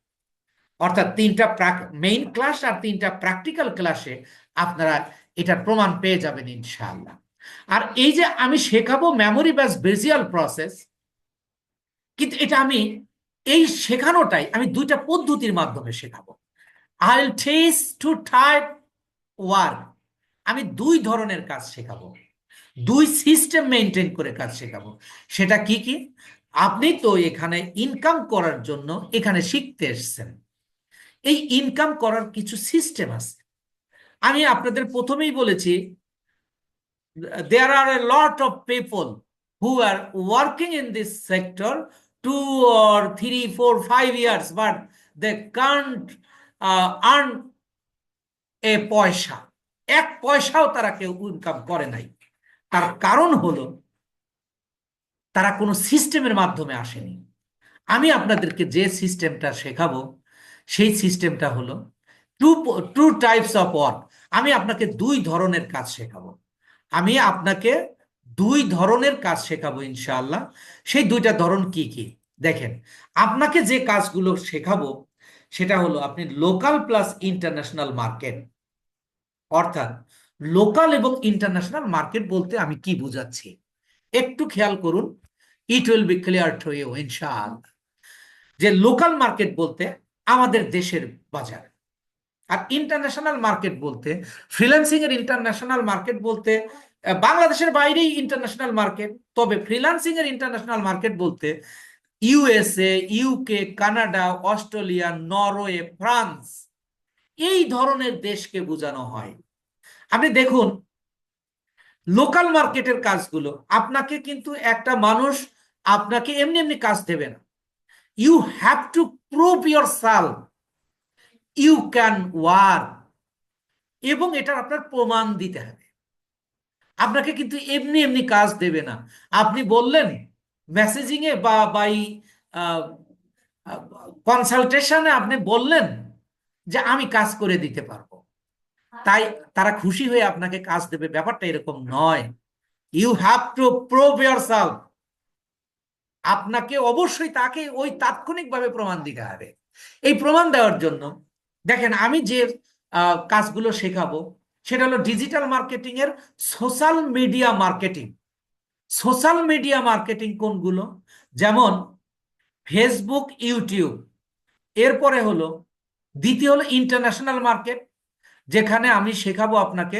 Speaker 1: অর্থাৎ 3টা মেইন ক্লাস আর 3টা প্র্যাকটিক্যাল ক্লাসে আপনারা এটার প্রমাণ পেয়ে যাবেন ইনশাআল্লাহ। আর এই যে আমি শেখাবো মেমোরি বেস ভিজুয়াল প্রসেস, কিন্তু এটা আমি এই শেখানোটাই আমি 2টা পদ্ধতির মাধ্যমে শেখাবো। I'll teach to type work. আমি 2 ধরনের কাজ শেখাবো, 2 সিস্টেম মেনটেন করে কাজ শেখাবো। সেটা কি কি? আপনি তো এখানে ইনকাম করার জন্য এখানে শিখতে এসেছেন, এই ইনকাম করার কিছু সিস্টেম আছে। আমি আপনাদের প্রথমেই বলেছি, there are a lot of people who are working in this sector 2 or 3 4 5 years, but they can't earn এ পয়সা, 1 পয়সাও তারা কেউ ইনকাম করে নাই। তার কারণ হলো তারা কোনো সিস্টেমের মাধ্যমে আসেনি। আমি আপনাদেরকে যে সিস্টেমটা শেখাবো সেই সিস্টেমটা হলো two two types of work. আমি আপনাকে 2 ধরনের কাজ শেখাবো। আমি আপনাকে 2 ধরনের কাজ শেখাবো ইনশাআল্লাহ। সেই 2টা ধরন কি কি দেখেন। আপনাকে যে কাজগুলো শেখাবো সেটা হলো আপনি লোকাল প্লাস ইন্টারন্যাশনাল মার্কেট। অর্থাৎ লোকাল এবং ইন্টারন্যাশনাল মার্কেট বলতে আমি কি বুঝাচ্ছি একটু খেয়াল করুন, it will be clear to you ইনশাআল্লাহ। যে লোকাল মার্কেট বলতে আমাদের দেশের বাজার, আর ইন্টারন্যাশনাল মার্কেট বলতে ফ্রিল্যান্সিং এর ইন্টারন্যাশনাল মার্কেট বলতে বাংলাদেশের বাইরেই ইন্টারন্যাশনাল মার্কেট। তবে ফ্রিল্যান্সিং এর ইন্টারন্যাশনাল মার্কেট বলতে USA, UK, Canada, Australia, Norway, France, এই ধরনের দেশকে বোঝানো হয়। আপনি দেখুন লোকাল মার্কেটের কাজগুলো আপনাকে কিন্তু একটা মানুষ আপনাকে এমনি এমনি কাজ দেবে না। You have to prove yourself, you can work, এবং এটা আপনার প্রমাণ দিতে হবে। আপনাকে কিন্তু এমনি এমনি কাজ দেবে না। আপনি বললেন মেসেজিং এ বা বাই কনসালটেশনে আপনি বললেন যে আমি কাজ করে দিতে পারবো, তাই তারা খুশি হয়ে আপনাকে কাজ দেবে, ব্যাপারটা এরকম নয়। You have to prove yourself. আপনাকে অবশ্যই তাকে ওই তাৎক্ষণিকভাবে প্রমাণ দিতে হবে। এই প্রমাণ দেওয়ার জন্য দেখেন আমি যে কাজগুলো শেখাবো সেটা হলো ডিজিটাল মার্কেটিং এর social media marketing. Social media marketing কোনগুলো? যেমন ফেসবুক, ইউটিউব। এরপরে হলো দ্বিতীয় হলো ইন্টারন্যাশনাল মার্কেট, যেখানে আমি শেখাবো আপনাকে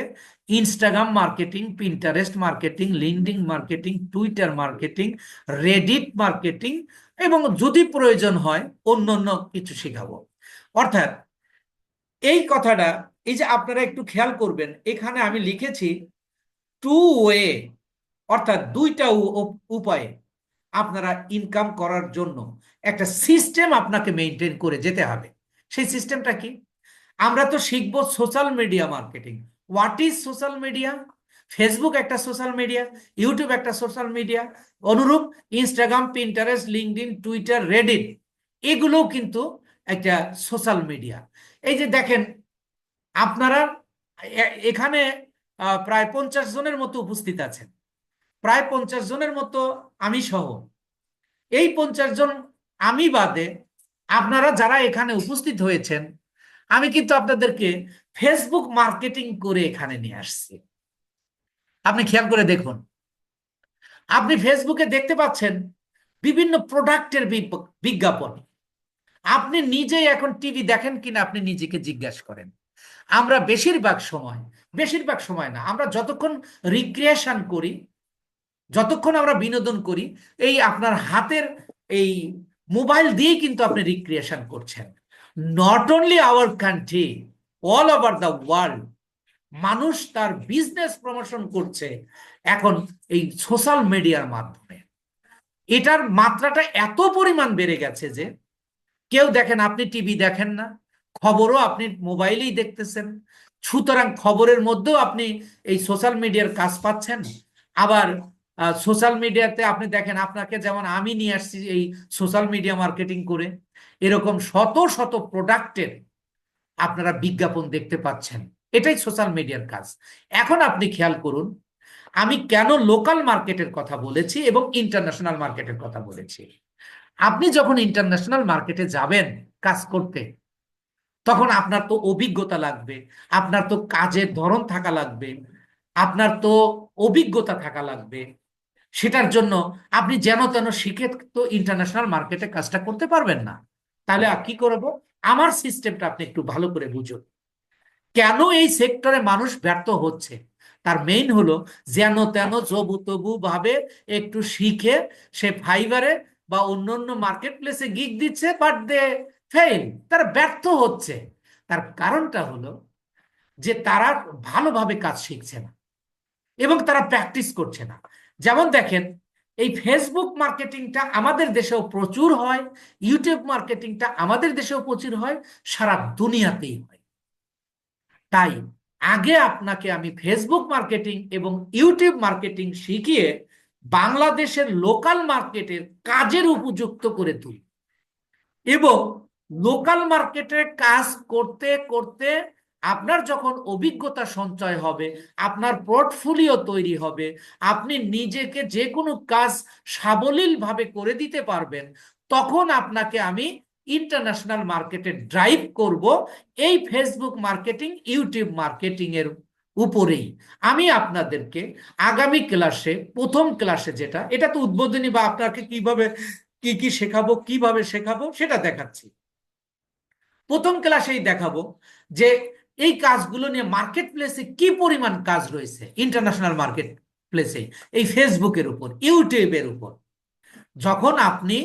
Speaker 1: Instagram marketing, Pinterest marketing, LinkedIn marketing, Twitter marketing, Reddit marketing, এবং যদি প্রয়োজন হয় অন্যান্য কিছু শেখাবো। অর্থাৎ এই কথাটা, এই যে আপনারা একটু খেয়াল করবেন, এখানে আমি লিখেছি টু ওয়ে, অর্থাৎ 2টা উপায়ে আপনারা ইনকাম করার জন্য একটা সিস্টেম আপনাকে মেনটেন করে যেতে হবে। সেই সিস্টেমটা কি? আমরা তো শিখবো social media marketing. What is social media? Facebook একটা সোশ্যাল মিডিয়া, ইউটিউব একটা সোশ্যাল মিডিয়া, অনুরূপ Instagram, Pinterest, LinkedIn, Twitter, Reddit, এগুলোও কিন্তু একটা সোশ্যাল মিডিয়া। এই যে দেখেন আপনারা এখানে প্রায় 50 জনের মতো উপস্থিত আছেন, প্রায় 50 জনের মতো আমি সহ। এই 50 জন আমি বাদে আপনারা যারা এখানে উপস্থিত হয়েছেন, আমি কিন্তু আপনাদেরকে ফেসবুক মার্কেটিং করে এখানে নিয়ে আসছি। আপনি খেয়াল করে দেখুন, আপনি ফেসবুকে দেখতে পাচ্ছেন বিভিন্ন প্রোডাক্টের বিজ্ঞাপন। আপনি নিজেই এখন টিভি দেখেন কিনা আপনি নিজেকে জিজ্ঞাসা করেন। আমরা বেশিরভাগ সময় না, আমরা যতক্ষণ রিক্রিয়েশন করি, যতক্ষণ আমরা বিনোদন করি, এই আপনার হাতের এই মোবাইল দিয়েই কিন্তু আপনি রিক্রিয়েশন করছেন। Not only our country, all over the world মানুষ তার বিজনেস প্রমোশন করছে এখন এই সোশ্যাল মিডিয়ার মাধ্যমে। এটার মাত্রাটা এত পরিমাণ বেড়ে গেছে যে কেউ দেখেন আপনি টিভি দেখেন না, খবরও আপনি মোবাইলেই দেখতেছেন, সুতরাং খবরের মধ্যেও আপনি এই সোশ্যাল মিডিয়ার কাজ পাচ্ছেন। আবার সোশ্যাল মিডিয়াতে আপনি দেখেন, আপনাকে যেমন আমি নিয়ে আসছি এই সোশ্যাল মিডিয়া মার্কেটিং করে, এরকম শত শত প্রোডাক্টের আপনারা বিজ্ঞাপন দেখতে পাচ্ছেন। এটাই সোশ্যাল মিডিয়ার কাজ। এখন আপনি খেয়াল করুন, আমি কেন লোকাল মার্কেটের কথা বলেছি এবং ইন্টারন্যাশনাল মার্কেটের কথা বলেছি। আপনি যখন ইন্টারন্যাশনাল মার্কেটে যাবেন কাজ করতে, তখন আপনার তো অভিজ্ঞতা লাগবে, আপনার তো কাজের ধরন থাকা লাগবে, আপনার তো অভিজ্ঞতা থাকা লাগবে। সেটার জন্য আপনি যেন তেন শিখে তো ইন্টারন্যাশনাল মার্কেটে কাজটা করতে পারবেন না। তাহলে কি করব? আমার সিস্টেমটা আপনি একটু ভালো করে বুঝুন। কেন এই সেক্টরে মানুষ ব্যর্থ হচ্ছে? তার মেইন হলো যেন তেন জবু তবু ভাবে একটু শিখে সে ফাইবারে বা অন্যান্য মার্কেট প্লেসে গিগ দিচ্ছে, বাট দে ফেল, তারা ব্যর্থ হচ্ছে। তার কারণটা হলো যে তারা ভালোভাবে কাজ শিখছে না এবং তারা প্র্যাকটিস করছে না। যেমন দেখেন, এই ফেসবুক মার্কেটিংটা আমাদের দেশেও প্রচুর হয়, ইউটিউব মার্কেটিংটা আমাদের দেশেও প্রচুর হয়, সারা দুনিয়াতেই হয়। তাই আগে আপনাকে আমি ফেসবুক মার্কেটিং এবং ইউটিউব মার্কেটিং শিখিয়ে বাংলাদেশের লোকাল মার্কেটের কাজের উপযুক্ত করে তুলি, এবং লোকাল মার্কেটে কাজ করতে করতে আপনার যখন অভিজ্ঞতা সঞ্চয় হবে, আপনার পোর্টফোলিও তৈরি হবে, আপনি নিজেকে যে কোনো কাজ সাবলীলভাবে করে দিতে পারবেন, তখন আপনাকে আমি ইন্টারন্যাশনাল মার্কেটে ড্রাইভ করব এই ফেসবুক মার্কেটিং ইউটিউব মার্কেটিং এর উপরেই। আমি আপনাদেরকে আগামী ক্লাসে, প্রথম ক্লাসে যেটা, এটা তো উদ্বোধনী বা আপনাকে কিভাবে কি কি শেখাবো, কিভাবে শেখাবো সেটা দেখাচ্ছি। প্রথম ক্লাসেই দেখাবো যে এই কাজগুলো নিয়ে মার্কেট প্লেসে কি পরিমাণ কাজ রয়েছে, ইন্টারন্যাশনাল মার্কেট প্লেসে, এই ফেসবুকের উপর, ইউটিউবের উপর। যখন আপনি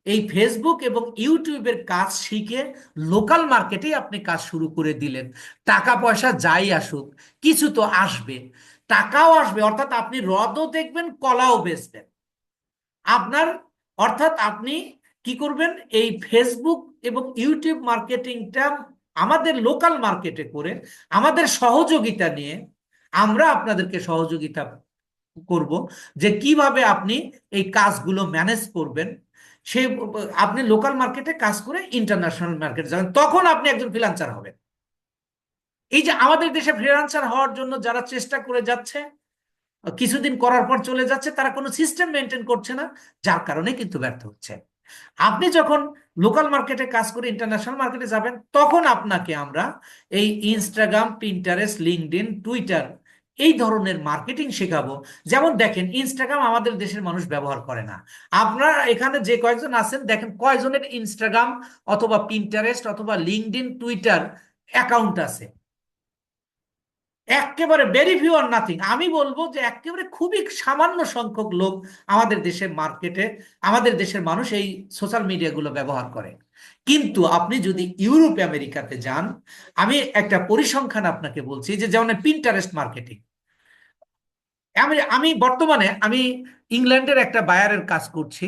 Speaker 1: এই ফেসবুক এবং ইউটিউবের কাজ শিখে লোকাল মার্কেটেই আপনি কাজ শুরু করে দিলেন, টাকা পয়সা যাই আসুক, কিছু তো আসবে, টাকাও আসবে, অর্থাৎ আপনি হ্রদও দেখবেন, কলাও বেচবেন আপনার। অর্থাৎ আপনি কি করবেন, এই ফেসবুক এবং ইউটিউব মার্কেটিংটা আমাদের লোকাল মার্কেটে করে, আমাদের সহযোগিতা নিয়ে আমরা আপনাদেরকে সহযোগিতা করব যে কিভাবে আপনি এই কাজগুলো ম্যানেজ করবেন। সে আপনি লোকাল মার্কেটে কাজ করে ইন্টারন্যাশনাল মার্কেটে যাবেন, তখন আপনি একজন ফ্রিল্যান্সার হবেন। এই যে আমাদের দেশে ফ্রিল্যান্সার হওয়ার জন্য যারা চেষ্টা করে যাচ্ছে, কিছুদিন করার পর চলে যাচ্ছে, তারা কোনো সিস্টেম মেনটেন করছে না, যার কারণে কিন্তু ব্যর্থ হচ্ছে। আপনি যখন লোকাল মার্কেটে কাজ করে ইন্টারন্যাশনাল মার্কেটে যাবেন, তখন আপনাকে আমরা এই ইনস্টাগ্রাম, পিন্টারেস্ট, লিঙ্কডইন, টুইটার, এই ধরনের মার্কেটিং শেখাবো। যেমন দেখেন, ইনস্টাগ্রাম আমাদের দেশের মানুষ ব্যবহার করে না। আপনারা এখানে যে কয়েকজন আছেন, দেখেন কয়জনের ইনস্টাগ্রাম অথবা পিন্টারেস্ট অথবা লিঙ্কডইন, টুইটার অ্যাকাউন্ট আছে? একেবারে ভেরি ফিউ আর নাথিং। আমি বলবো যে একেবারে খুবই সামান্য সংখ্যক লোক আমাদের দেশের মার্কেটে, আমাদের দেশের মানুষ এই সোশ্যাল মিডিয়াগুলো ব্যবহার করে। কিন্তু আপনি যদি ইউরোপ আমেরিকাতে যান, আমি একটা পরিসংখ্যান আপনাকে বলছি, যে যেমন পিন্টারেস্ট মার্কেটিং, আমি আমি বর্তমানে আমি ইংল্যান্ডের একটা বায়ারের কাজ করছি,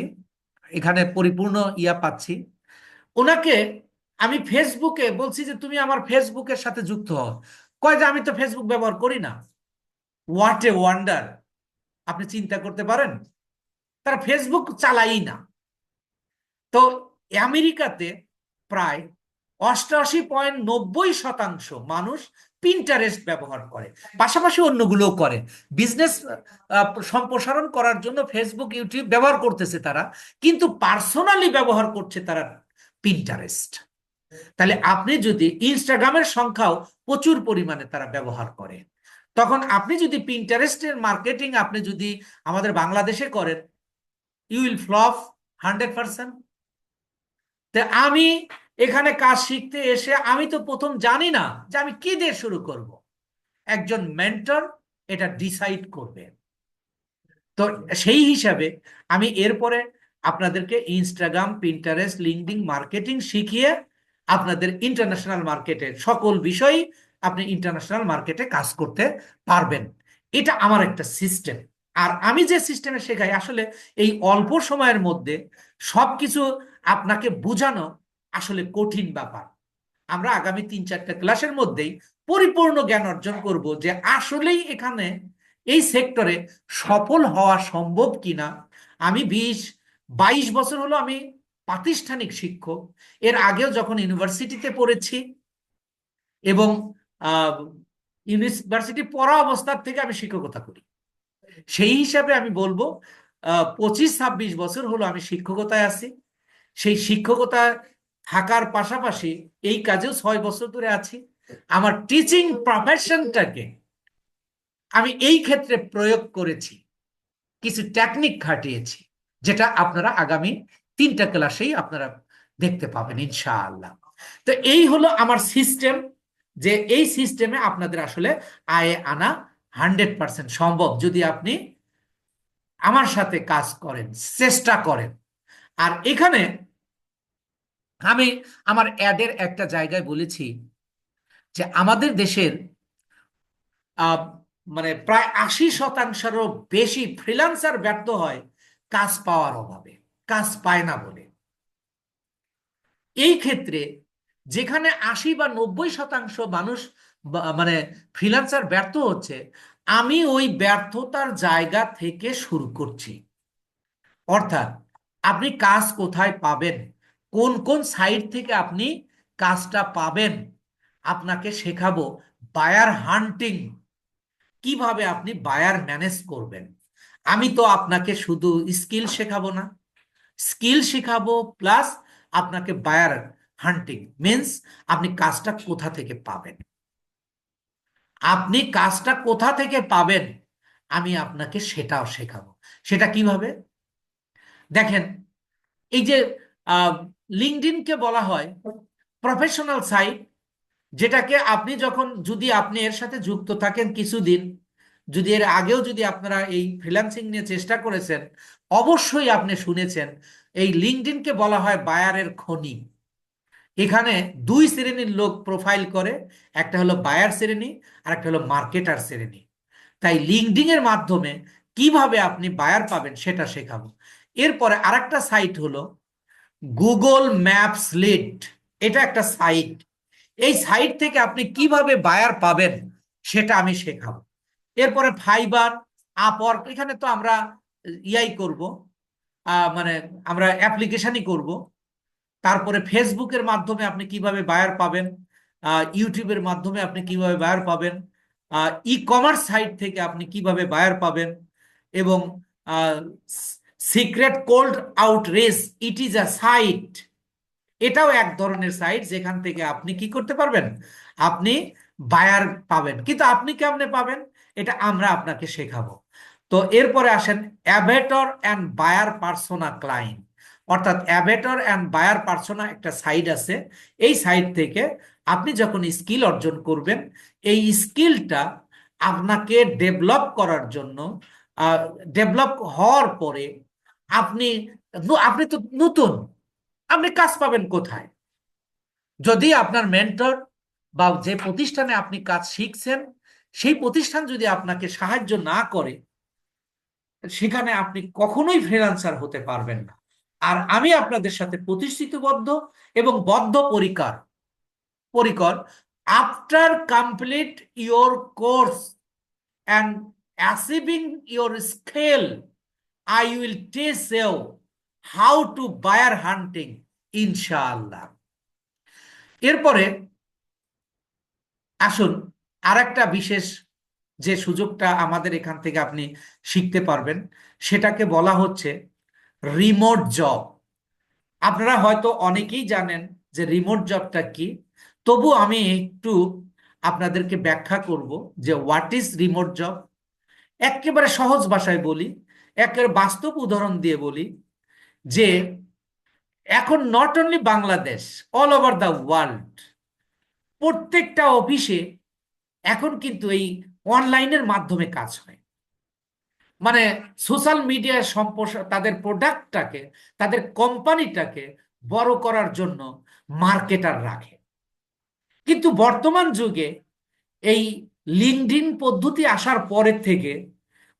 Speaker 1: এখানে পরিপূর্ণ ইয়া পাচ্ছি। ওনাকে আমি ফেসবুকে বলছি যে তুমি আমার ফেসবুকের সাথে যুক্ত হও, কয় যে আমি তো ফেসবুক ব্যবহার করি না। What a wonder! আপনি চিন্তা করতে পারেন, তারা ফেসবুক চালাই না। তো আমেরিকাতে প্রায় 88.90% মানুষ পিন্টারেস্ট ব্যবহার করে, পাশাপাশি অন্যগুলোও করে। বিজনেস সম্প্রসারণ করার জন্য ফেসবুক, ইউটিউব ব্যবহার করতেছে তারা, কিন্তু পার্সোনালি ব্যবহার করছে তারা পিন্টারেস্ট। তাহলে আপনি যদি ইনস্টাগ্রামের সংখ্যাও প্রচুর পরিমাণে তারা ব্যবহার করে, তখন আপনি যদি পিন্টারেস্টের মার্কেটিং আপনি যদি আমাদের বাংলাদেশে করেন, ইউ উইল ফ্লপ 100%। আমি এখানে কাজ শিখতে এসে আমি তো প্রথম জানি না যে আমি কি দিয়ে শুরু করব। একজন মেন্টর এটা ডিসাইড করবে। তো সেই হিসাবে আমি এরপরে আপনাদেরকে ইনস্টাগ্রাম, পিন্টারেস্ট, লিঙ্কডইন মার্কেটিং শিখিয়ে আপনাদের ইন্টারন্যাশনাল মার্কেটের সকল বিষয় আপনি ইন্টারন্যাশনাল মার্কেটে কাজ করতে পারবেন। এটা আমার একটা সিস্টেম। আর আমি যে সিস্টেমে শেখাই, আসলে এই অল্প সময়ের মধ্যে সবকিছু আপনাকে বোঝানো আসলে কঠিন ব্যাপার। আমরা আগামী 3-4টা ক্লাসের মধ্যেই পরিপূর্ণ জ্ঞান অর্জন করব যে আসলেই এখানে এই সেক্টরে সফল হওয়া সম্ভব কিনা। আমি 20-22 বছর হলো আমি প্রাতিষ্ঠানিক শিক্ষক। এর আগেও যখন ইউনিভার্সিটিতে পড়েছি, এবং ইউনিভার্সিটি পড়া অবস্থার থেকে আমি শিক্ষকতা করি। সেই হিসাবে আমি বলবো 25-26 বছর হলো আমি শিক্ষকতায় আছি। সেই শিক্ষকতা থাকার পাশাপাশি এই কাজেও 6 বছর ধরে আছি। আমার টিচিং প্রফেশনটাকে আমি এই ক্ষেত্রে প্রয়োগ করেছি, কিছু টেকনিক খাটিয়েছি, যেটা আপনারা আগামী 3টা ক্লাসেই আপনারা দেখতে পাবেন ইনশাআল্লাহ। তো এই হলো আমার সিস্টেম, যে এই সিস্টেমে আপনাদের আসলে আয়ে আনা 100% সম্ভব যদি আপনি আমার সাথে কাজ করেন, চেষ্টা করেন। আর এখানে আমি আমার অ্যাডের একটা জায়গায় বলেছি যে আমাদের দেশের আহ, মানে প্রায় 80%-এরও বেশি ফ্রিল্যান্সার ব্যর্থ হয় কাজ পাওয়ার অভাবে, কাজ পায় না বলে। এই ক্ষেত্রে যেখানে 80 বা 90% মানুষ মানে ফ্রিল্যান্সার ব্যর্থ হচ্ছে, আমি ওই ব্যর্থতার জায়গা থেকে শুরু করছি। অর্থাৎ আপনি কাজ কোথায় পাবেন, কোন কোন সাইট থেকে আপনি কাজটা পাবেন, আপনাকে শেখাবো বায়ার হান্টিং, কিভাবে আপনি বায়ার ম্যানেজ করবেন। আমি তো আপনাকে শুধু স্কিল শেখাবো না, স্কিল শেখাবো প্লাস আপনাকে বায়ার হান্টিং মিন্স আপনি কাজটা কোথা থেকে পাবেন, আপনি কাজটা কোথা থেকে পাবেন আমি আপনাকে সেটাও শেখাবো। সেটা কিভাবে দেখেন, এই যে লিঙ্কডইনকে বলা হয় প্রফেশনাল সাইট, যেটাকে আপনি যখন যদি আপনি এর সাথে যুক্ত থাকেন কিছুদিন, যদি এর আগেও যদি আপনারা এই ফ্রিল্যান্সিং নিয়ে চেষ্টা করেছেন, অবশ্যই আপনি শুনেছেন এই লিঙ্কডইনকে বলা হয় বায়ারের খনি। এখানে দুই শ্রেণীর লোক প্রোফাইল করে, একটা হলো বায়ার শ্রেণী আর একটা হলো মার্কেটার শ্রেণী। তাই লিঙ্কডইন এর মাধ্যমে কিভাবে আপনি বায়ার পাবেন সেটা শেখাবো। এরপরে আরেকটা সাইট হলো গুগল ম্যাপস লিড, এটা একটা সাইট। এই সাইট থেকে আপনি কিভাবে বায়ার পাবেন সেটা আমি শেখাবো। এরপরে ফাইবার, আপওয়ার্ক, এখানে তো আমরা ইয়াই করব, মানে আমরা অ্যাপ্লিকেশনই করব। তারপরে ফেসবুকের মাধ্যমে আপনি কিভাবে বায়ার পাবেন, ইউটিউবের মাধ্যমে আপনি কিভাবে বায়ার পাবেন, ই কমার্স সাইট থেকে আপনি কিভাবে বায়ার পাবেন, এবং secret cold outreach, it is a site, এটাও এক ধরনের সাইট যেখান থেকে আপনি কি করতে পারবেন, আপনি বায়ার পাবেন। কিন্তু আপনি কেমনে পাবেন এটা আমরা আপনাকে শেখাবো। তো এরপরে আসেন অ্যাভেটর অ্যান্ড বায়ার পার্সোনা ক্লায়েন্ট, অর্থাৎ অ্যাভেটর অ্যান্ড বায়ার পার্সোনা একটা সাইট আছে। এই সাইট থেকে আপনি যখন স্কিল অর্জন করবেন, এই স্কিলটা আপনাকে ডেভেলপ করার জন্য, ডেভেলপ হওয়ার পরে আপনি আপনি তো নতুন, আপনি কাজ পাবেন কোথায়? যদি আপনার মেন্টর বা যে প্রতিষ্ঠানে আপনি কাজ শিখছেন সেই প্রতিষ্ঠান যদি আপনাকে সাহায্য না করে, সেখানে আপনি কখনোই ফ্রিল্যান্সার হতে পারবেন না। আর আমি আপনাদের সাথে প্রতিশ্রুতিবদ্ধ এবং বদ্ধপরিকর পরিকর after complete your course and achieving your skill, I will teach you how to buyer hunting ইনশাআল্লাহ। এরপরে আসুন আর একটা বিশেষ যে সুযোগটা আমাদের এখান থেকে আপনি শিখতে পারবেন, সেটাকে বলা হচ্ছে রিমোট জব। আপনারা হয়তো অনেকেই জানেন যে রিমোট জবটা কি, তবু আমি একটু আপনাদেরকে ব্যাখ্যা করব যে হোয়াট ইজ রিমোট জব। একেবারে সহজ ভাষায় বলি, একেবারে বাস্তব উদাহরণ দিয়ে বলি, যে এখন not only Bangladesh, all over the world প্রত্যেকটা অফিসে এখন কিন্তু এই অনলাইনের মাধ্যমে কাজ হয়। মানে সোশ্যাল মিডিয়ায় তাদের প্রোডাক্টটাকে, তাদের কোম্পানিটাকে বড় করার জন্য মার্কেটার রাখে। কিন্তু বর্তমান যুগে এই লিঙ্কডইন পদ্ধতি আসার পরের থেকে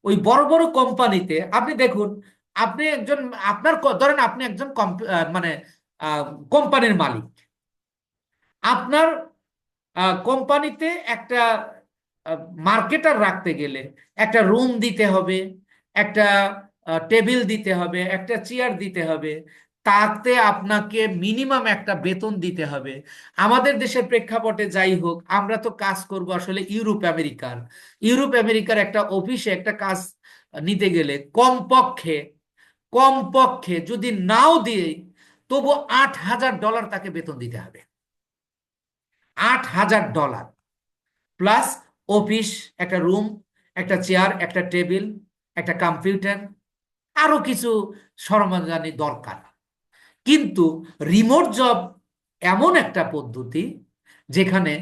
Speaker 1: ওই বড় বড় কোম্পানিতে আপনি দেখুন, আপনি একজন, আপনার ধরেন আপনি একজন মানে কোম্পানির মালিক, আপনার কোম্পানিতে একটা মার্কেটার রাখতে গেলে একটা রুম দিতে হবে, একটা টেবিল দিতে হবে, একটা চেয়ার দিতে হবে, তাতে আপনাকে মিনিমাম একটা বেতন দিতে হবে। আমাদের দেশের প্রেক্ষাপটে যাই হোক, আমরা তো কাজ করব আসলে ইউরোপ আমেরিকার একটা অফিসে একটা কাজ নিতে গেলে কমপক্ষে কমপক্ষে যদি নাও দিয়ে তবু $8,000 তাকে বেতন দিতে হবে। $8,000 প্লাস অফিস, একটা রুম, একটা চেয়ার, একটা টেবিল, একটা কম্পিউটার, আরো কিছু সরঞ্জাম দরকার। কিন্তু রিমোট জব এমন একটা পদ্ধতি যেখানে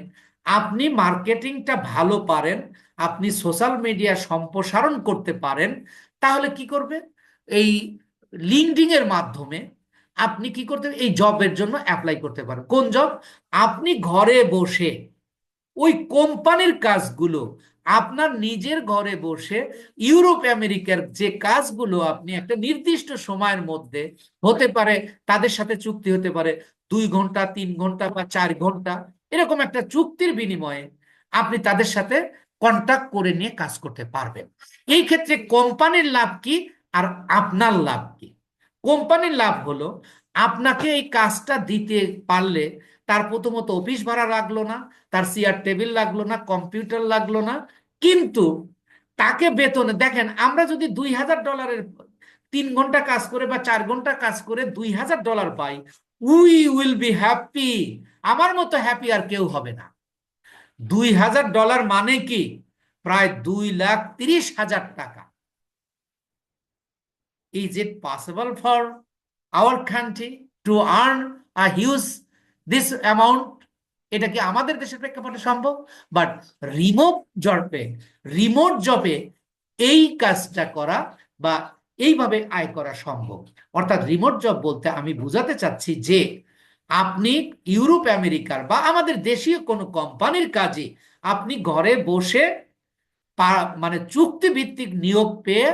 Speaker 1: আপনি মার্কেটিংটা ভালো পারেন, আপনি সোশ্যাল মিডিয়া সম্প্রসারণ করতে পারেন। তাহলে কি করবে? এই লিঙ্কডইন এর মাধ্যমে আপনি কি করতে, এই জবের জন্য অ্যাপ্লাই করতে পারেন। কোন জব? আপনি ঘরে বসে ওই কোম্পানির কাজগুলো আপনার নিজের ঘরে বসে, ইউরোপ আমেরিকার যে কাজগুলো আপনি একটা নির্দিষ্ট সময়ের মধ্যে, হতে পারে তাদের সাথে চুক্তি হতে পারে 2 ঘন্টা, 3 ঘন্টা বা 4 ঘন্টা, এরকম একটা চুক্তির বিনিময়ে আপনি তাদের সাথে কন্টাক্ট করে নিয়ে কাজ করতে পারবেন। এই ক্ষেত্রে কোম্পানির লাভ কি আর আপনার লাভ কি? কোম্পানির লাভ হলো আপনাকে এই কাজটা দিতে পারলে তার প্রথমত অফিস ভাড়া লাগলো না, তার চেয়ার টেবিল লাগলো না, কম্পিউটার লাগলো না। কিন্তু তাকে বেতনে দেখেন, আমরা যদি $2,000 3 ঘন্টা কাজ করে বা 4 ঘন্টা কাজ করে $2,000 পাই, উই উইল বি হ্যাপি। আমার মতো হ্যাপি আর কেউ হবে না। $2,000 মানে কি? প্রায় 2,30,000 টাকা। Is it possible for our country to earn a huge this amount? এটা কি আমাদের দেশের প্রেক্ষাপটে সম্ভব? বাট রিমোট জবে রিমোট জবে এই কাজটা করা বা এইভাবে আয় করা সম্ভব। অর্থাৎ রিমোট জব বলতে আমি বোঝাতে চাচ্ছি যে আপনি ইউরোপ আমেরিকার বা আমাদের দেশীয় কোনো কোম্পানির কাজে আপনি ঘরে বসে মানে চুক্তিভিত্তিক নিয়োগ পেয়ে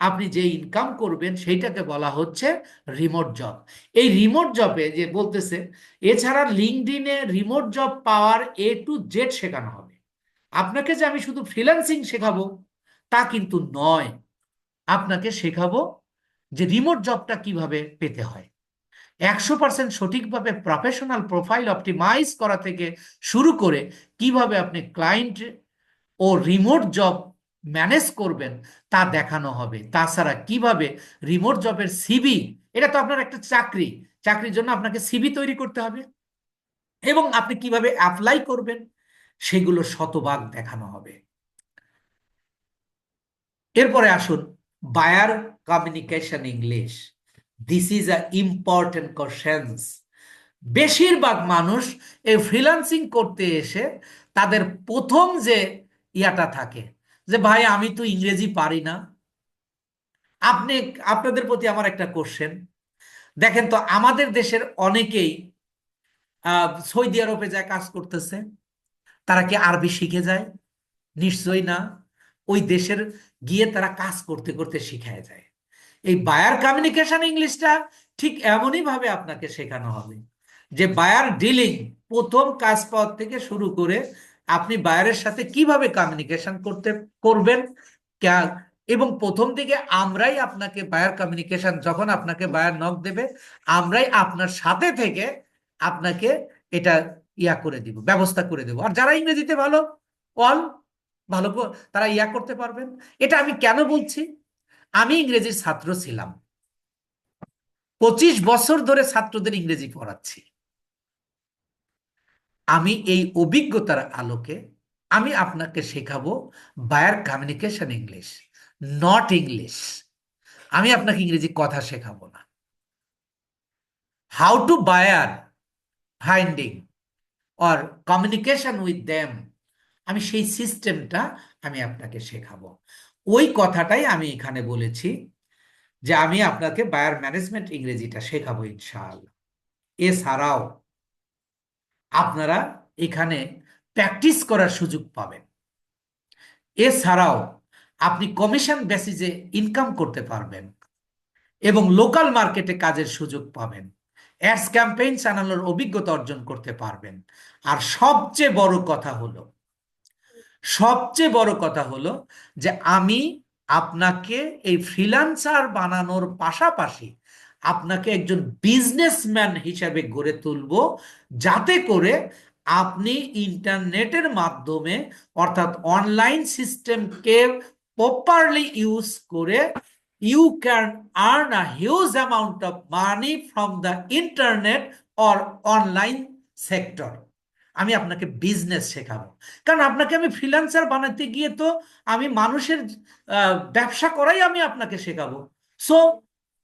Speaker 1: আপনি যে ইনকাম করবেন সেইটাকে বলা হচ্ছে রিমোট জব। এই রিমোট জবে যে বলতেছে, এছাড়া লিঙ্কডইনে রিমোট জব পাওয়ার A to Z শেখানো হবে। আপনাকে যে আমি শুধু ফ্রিল্যান্সিং শেখাবো তা কিন্তু নয়, আপনাকে শেখাবো যে রিমোট জবটা কিভাবে পেতে হয়। 100% সঠিকভাবে প্রফেশনাল প্রোফাইল অপটিমাইজ করা থেকে শুরু করে কিভাবে আপনি ক্লায়েন্ট ও রিমোট জব ম্যানেজ করবেন তা দেখানো হবে। তাছাড়া কিভাবে রিমোট জবের সিভি, এটা তো আপনার একটা চাকরি, চাকরির জন্য আপনাকে সিভি তৈরি করতে হবে, এবং আপনি কিভাবে অ্যাপ্লাই করবেন সেগুলো শতভাগ দেখানো হবে। এরপরে আসুন, buyer communication English. This is a important questions. বেশিরভাগ মানুষ এই ফ্রিল্যান্সিং করতে এসে তাদের প্রথম যে ইয়াটা থাকে যে ভাই আমি তো ইংরেজি পারি না। আপনি, আপনাদের প্রতি আমার একটা কোশ্চেন, দেখেন তো আমাদের দেশের অনেকেই সৌদি আরবে যায় কাজ করতেছে, তারা কি আরবি শিখে যায়? নিশ্চয়ই না। ওই দেশের গিয়ে তারা কাজ করতে করতে শিখায় যায়। এই বায়ার কমিউনিকেশন ইংলিশটা ঠিক এমনই ভাবে আপনাকে শেখানো হবে যে বায়ার ডিলিং, প্রথম কাজ পাওয়ার থেকে শুরু করে আপনি বায়ারের সাথে কিভাবে কমিউনিকেশন করবেন। এবং প্রথম দিকে আমরাই আপনাকে বায়ার কমিউনিকেশন, যখন আপনাকে বায়ার নক দেবে, আমরাই আপনার সাথে থেকে আপনাকে এটা ইয়া করে দিব, ব্যবস্থা করে দেব। আর যারা ইংরেজিতে ভালো, অল ভালো তারা ইয়া করতে পারবেন। এটা আমি কেন বলছি? আমি ইংরেজির ছাত্র ছিলাম, 25 বছর ধরে ছাত্রদের ইংরেজি পড়াচ্ছি। আমি এই অভিজ্ঞতার আলোকে আমি আপনাকে শেখাবো buyer communication English, not English. আমি আপনাকে ইংরেজি কথা শেখাবো না। How to buyer finding or communication with them, আমি সেই সিস্টেমটা আমি আপনাকে শেখাবো। ওই কথাটাই আমি এখানে বলেছি যে আমি আপনাকে বায়ার ম্যানেজমেন্ট ইংরেজিটা শেখাবো ইনশাআল্লাহ। এছাড়াও আপনারা এখানে প্র্যাকটিস করার সুযোগ পাবেন। এছাড়াও আপনি কমিশন বেসিসে ইনকাম করতে পারবেন এবং লোকাল মার্কেটে কাজের সুযোগ পাবেন। অ্যাডস ক্যাম্পেইন চালানোর অভিজ্ঞতা অর্জন করতে পারবেন। আর সবচেয়ে বড় কথা হলো যে আমি আপনাকে এই ফ্রিল্যান্সার বানানোর পাশাপাশি আপনাকে একজন বিজনেসম্যান হিসাবে গড়ে তুলব, যাতে করে আপনি ইন্টারনেটের মাধ্যমে অর্থাৎ অনলাইন সিস্টেমকে প্রপারলি ইউজ করে you can earn a huge amount of money from the internet or online sector. আমি আপনাকে বিজনেস শেখাবো, কারণ আপনাকে আমি ফ্রিল্যান্সার বানাতে গিয়ে তো আমি মানুষের ব্যবসা করাই আমি আপনাকে শেখাবো। সো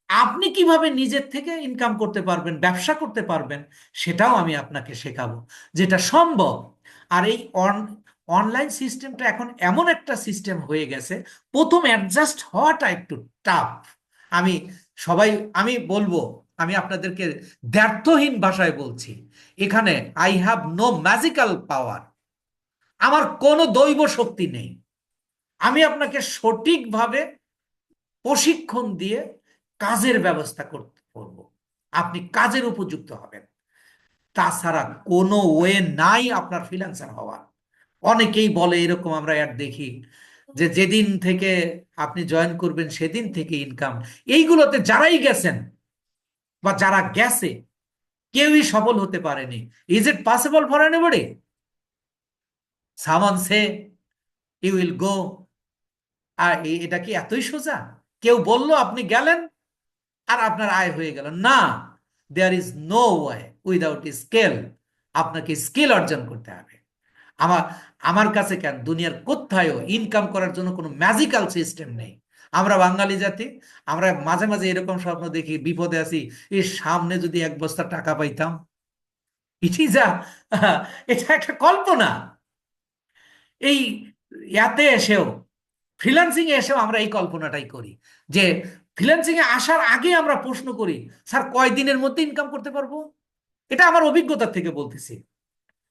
Speaker 1: আপনি কিভাবে নিজের থেকে ইনকাম করতে পারবেন, ব্যবসা করতে পারবেন, সেটাও আমি আপনাকে শেখাবো, যেটা সম্ভব। আর এই অনলাইন সিস্টেমটা এখন এমন একটা সিস্টেম হয়ে গেছে, প্রথম অ্যাডজাস্ট হওয়াটা একটু টাফ। আমি সবাই আমি বলবো, আমি আপনাদেরকে দ্ব্যর্থহীন ভাষায় বলছি, এখানে I have no magical power, আমার কোনো দৈব শক্তি নেই। আমি আপনাকে সঠিকভাবে প্রশিক্ষণ দিয়ে কাজের ব্যবস্থা করতে করব, আপনি কাজের উপযুক্ত হবেন। তাছাড়া কোনো ওয়ে নাই আপনার ফ্রিল্যান্সার হওয়ার। অনেকেই বলে এরকম, আমরা অ্যাড দেখি যে যেদিন থেকে আপনি জয়েন করবেন সেদিন থেকে ইনকাম। এইগুলোতে যারাই গেছেন বা যারা গেছে কেউই সফল হতে পারেনি। Is it possible for anybody? সামন সে ইউ উইল গো। আর এটা কি এতই সোজা? কেউ বলল আপনি গেলেন আর আপনার আয় হয়ে গেল? না, there is no way without skill. আপনাকে স্কিল অর্জন করতে হবে। আমার আমার কাছে কেন, দুনিয়ার কোথায়ও ইনকাম করার জন্য কোনো ম্যাজিক্যাল সিস্টেম নেই। আমরা বাঙালি জাতি, আমরা মাঝে মাঝে এরকম স্বপ্ন দেখি, বিপদে আছি, এর সামনে যদি এক বস্তা টাকা পাইতাম। ইট ইজ এটা একটা কল্পনা। এই ইয়াতে এসেও, ফ্রিল্যান্সিং এ এসেও আমরা এই কল্পনাটাই করি যে ফ্রিল্যান্সিং এ আসার আগে আমরা প্রশ্ন করি, স্যার কয় দিনের মধ্যে ইনকাম করতে পারবো? এটা আমার অভিজ্ঞতা থেকে বলতেছি।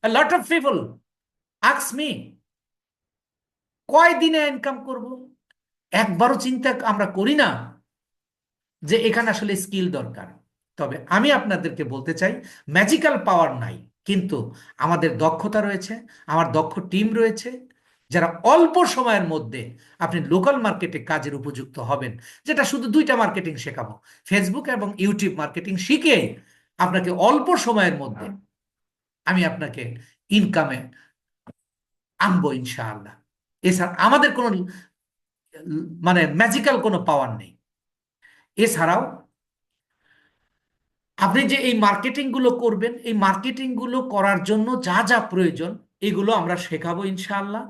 Speaker 1: A lot of people ask me, কয় দিনে ইনকাম করব? একবারও চিন্তা আমরা করি না যে এখানে আসলে স্কিল দরকার। তবে আমি আপনাদেরকে বলতে চাই, ম্যাজিক্যাল পাওয়ার নাই, কিন্তু আমাদের দক্ষতা রয়েছে, আমার দক্ষ টিম রয়েছে, যারা অল্প সময়ের মধ্যে আপনি লোকাল মার্কেটে কাজের উপযুক্ত হবেন। যেটা শুধু দুইটা মার্কেটিং শেখাবো, ফেসবুক এবং ইউটিউব মার্কেটিং শিখে আপনাকে অল্প সময়ের মধ্যে আমি আপনাকে ইনকামে আনবো ইনশাআল্লাহ। এছাড়া আমাদের কোনো মানে ম্যাজিক্যাল কোনো পাওয়ার নেই। এছাড়াও আপনি যে এই মার্কেটিং গুলো করবেন, এই মার্কেটিং গুলো করার জন্য যা যা প্রয়োজন এগুলো আমরা শেখাবো ইনশাআল্লাহ।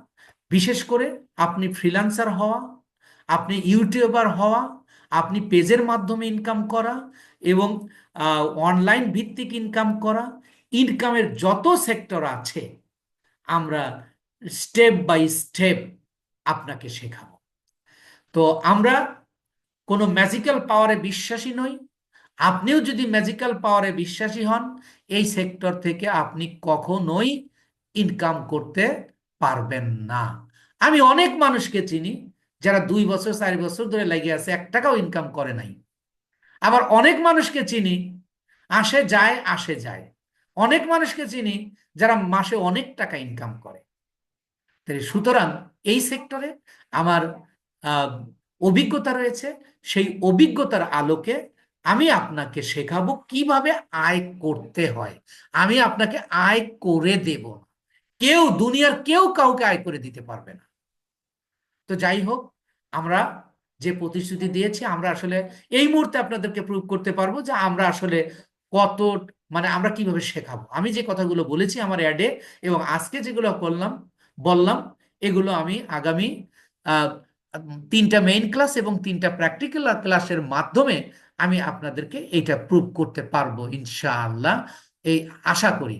Speaker 1: বিশেষ করে আপনি ফ্রিল্যান্সার হওয়া, আপনি ইউটিউবার হওয়া, আপনি পেজের মাধ্যমে ইনকাম করা এবং অনলাইন ভিত্তিক ইনকাম করা, ইনকামের যত সেক্টর আছে আমরা স্টেপ বাই স্টেপ আপনাকে শেখাবো। তো আমরা কোনো ম্যাজিক্যাল পাওয়ারে বিশ্বাসী নই। আপনিও যদি ম্যাজিক্যাল পাওয়ারে বিশ্বাসী হন, এই সেক্টর থেকে আপনি কখনোই ইনকাম করতে পারবেন না। আমি অনেক মানুষকে চিনি যারা 2 বছর 4 বছর ধরে লেগে আছে, 1 টাকাও ইনকাম করে নাই। আবার অনেক মানুষকে চিনি, আসে যায় আসে যায়। অনেক মানুষকে চিনি যারা মাসে অনেক টাকা ইনকাম করে। তাই সুতরাং এই সেক্টরে আমার আহ, অভিজ্ঞতা রয়েছে। সেই অভিজ্ঞতার আলোকে আমি আপনাকে শেখাবো কিভাবে আয় করতে হয়। আমি আপনাকে আয় করে দেব, কেউ দুনিয়ার কেউ কাউকে আয় করে দিতে পারবে না। তো যাই হোক, আমরা যে প্রতিশ্রুতি দিয়েছি, আমরা আসলে এই মুহূর্তে আপনাদেরকে প্রুভ করতে পারবো যে আমরা আসলে কত, মানে আমরা কিভাবে শেখাবো। আমি যে কথাগুলো বলেছি আমার অ্যাডে এবং আজকে যেগুলো বললাম, এগুলো আমি আগামী আহ, 3টা মেইন ক্লাস এবং 3টা প্র্যাকটিক্যাল ক্লাসের মাধ্যমে আমি আপনাদেরকে এইটা প্রুভ করতে পারবো ইনশাআল্লাহ, এই আশা করি।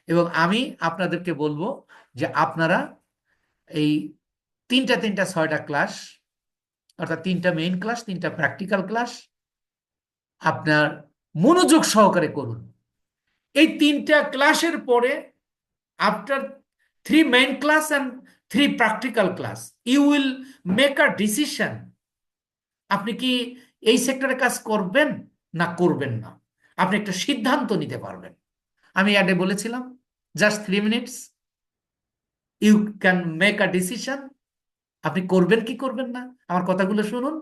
Speaker 1: এবং আমি আপনাদেরকে বলবো যে আপনারা এই 6টা ক্লাস, অর্থাৎ 3টা মেইন ক্লাস 3টা প্র্যাকটিক্যাল ক্লাস আপনার মনোযোগ সহকারে করুন। এই 3টা ক্লাসের পরে, after 3 main class and 3 practical class, you will make a decision আপনি কি এই সেক্টরে কাজ করবেন না করবেন না। আপনি একটা সিদ্ধান্ত নিতে পারবেন। আমি অ্যাডে বলেছিলাম, just 3 minutes you can make a decision. আপনি করবেন কি করবেন না, আমার কথাগুলো শুনুন।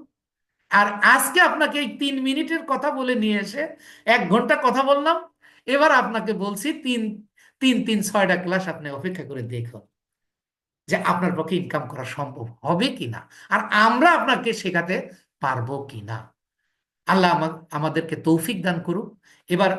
Speaker 1: আর আজকে আপনাকে এই 3 মিনিটের কথা বলে নিয়ে এসে 1 ঘন্টা কথা বললাম। এবার আপনাকে বলছি তিন তিন তিন 6টা ক্লাস আপনি অপেক্ষা করে দেখুন যে আপনার পক্ষে ইনকাম করা সম্ভব হবে কিনা, আর আমরা আপনাকে শেখাতে পারবো কিনা। আল্লাহ আমাদেরকে তৌফিক দান করুক। এবার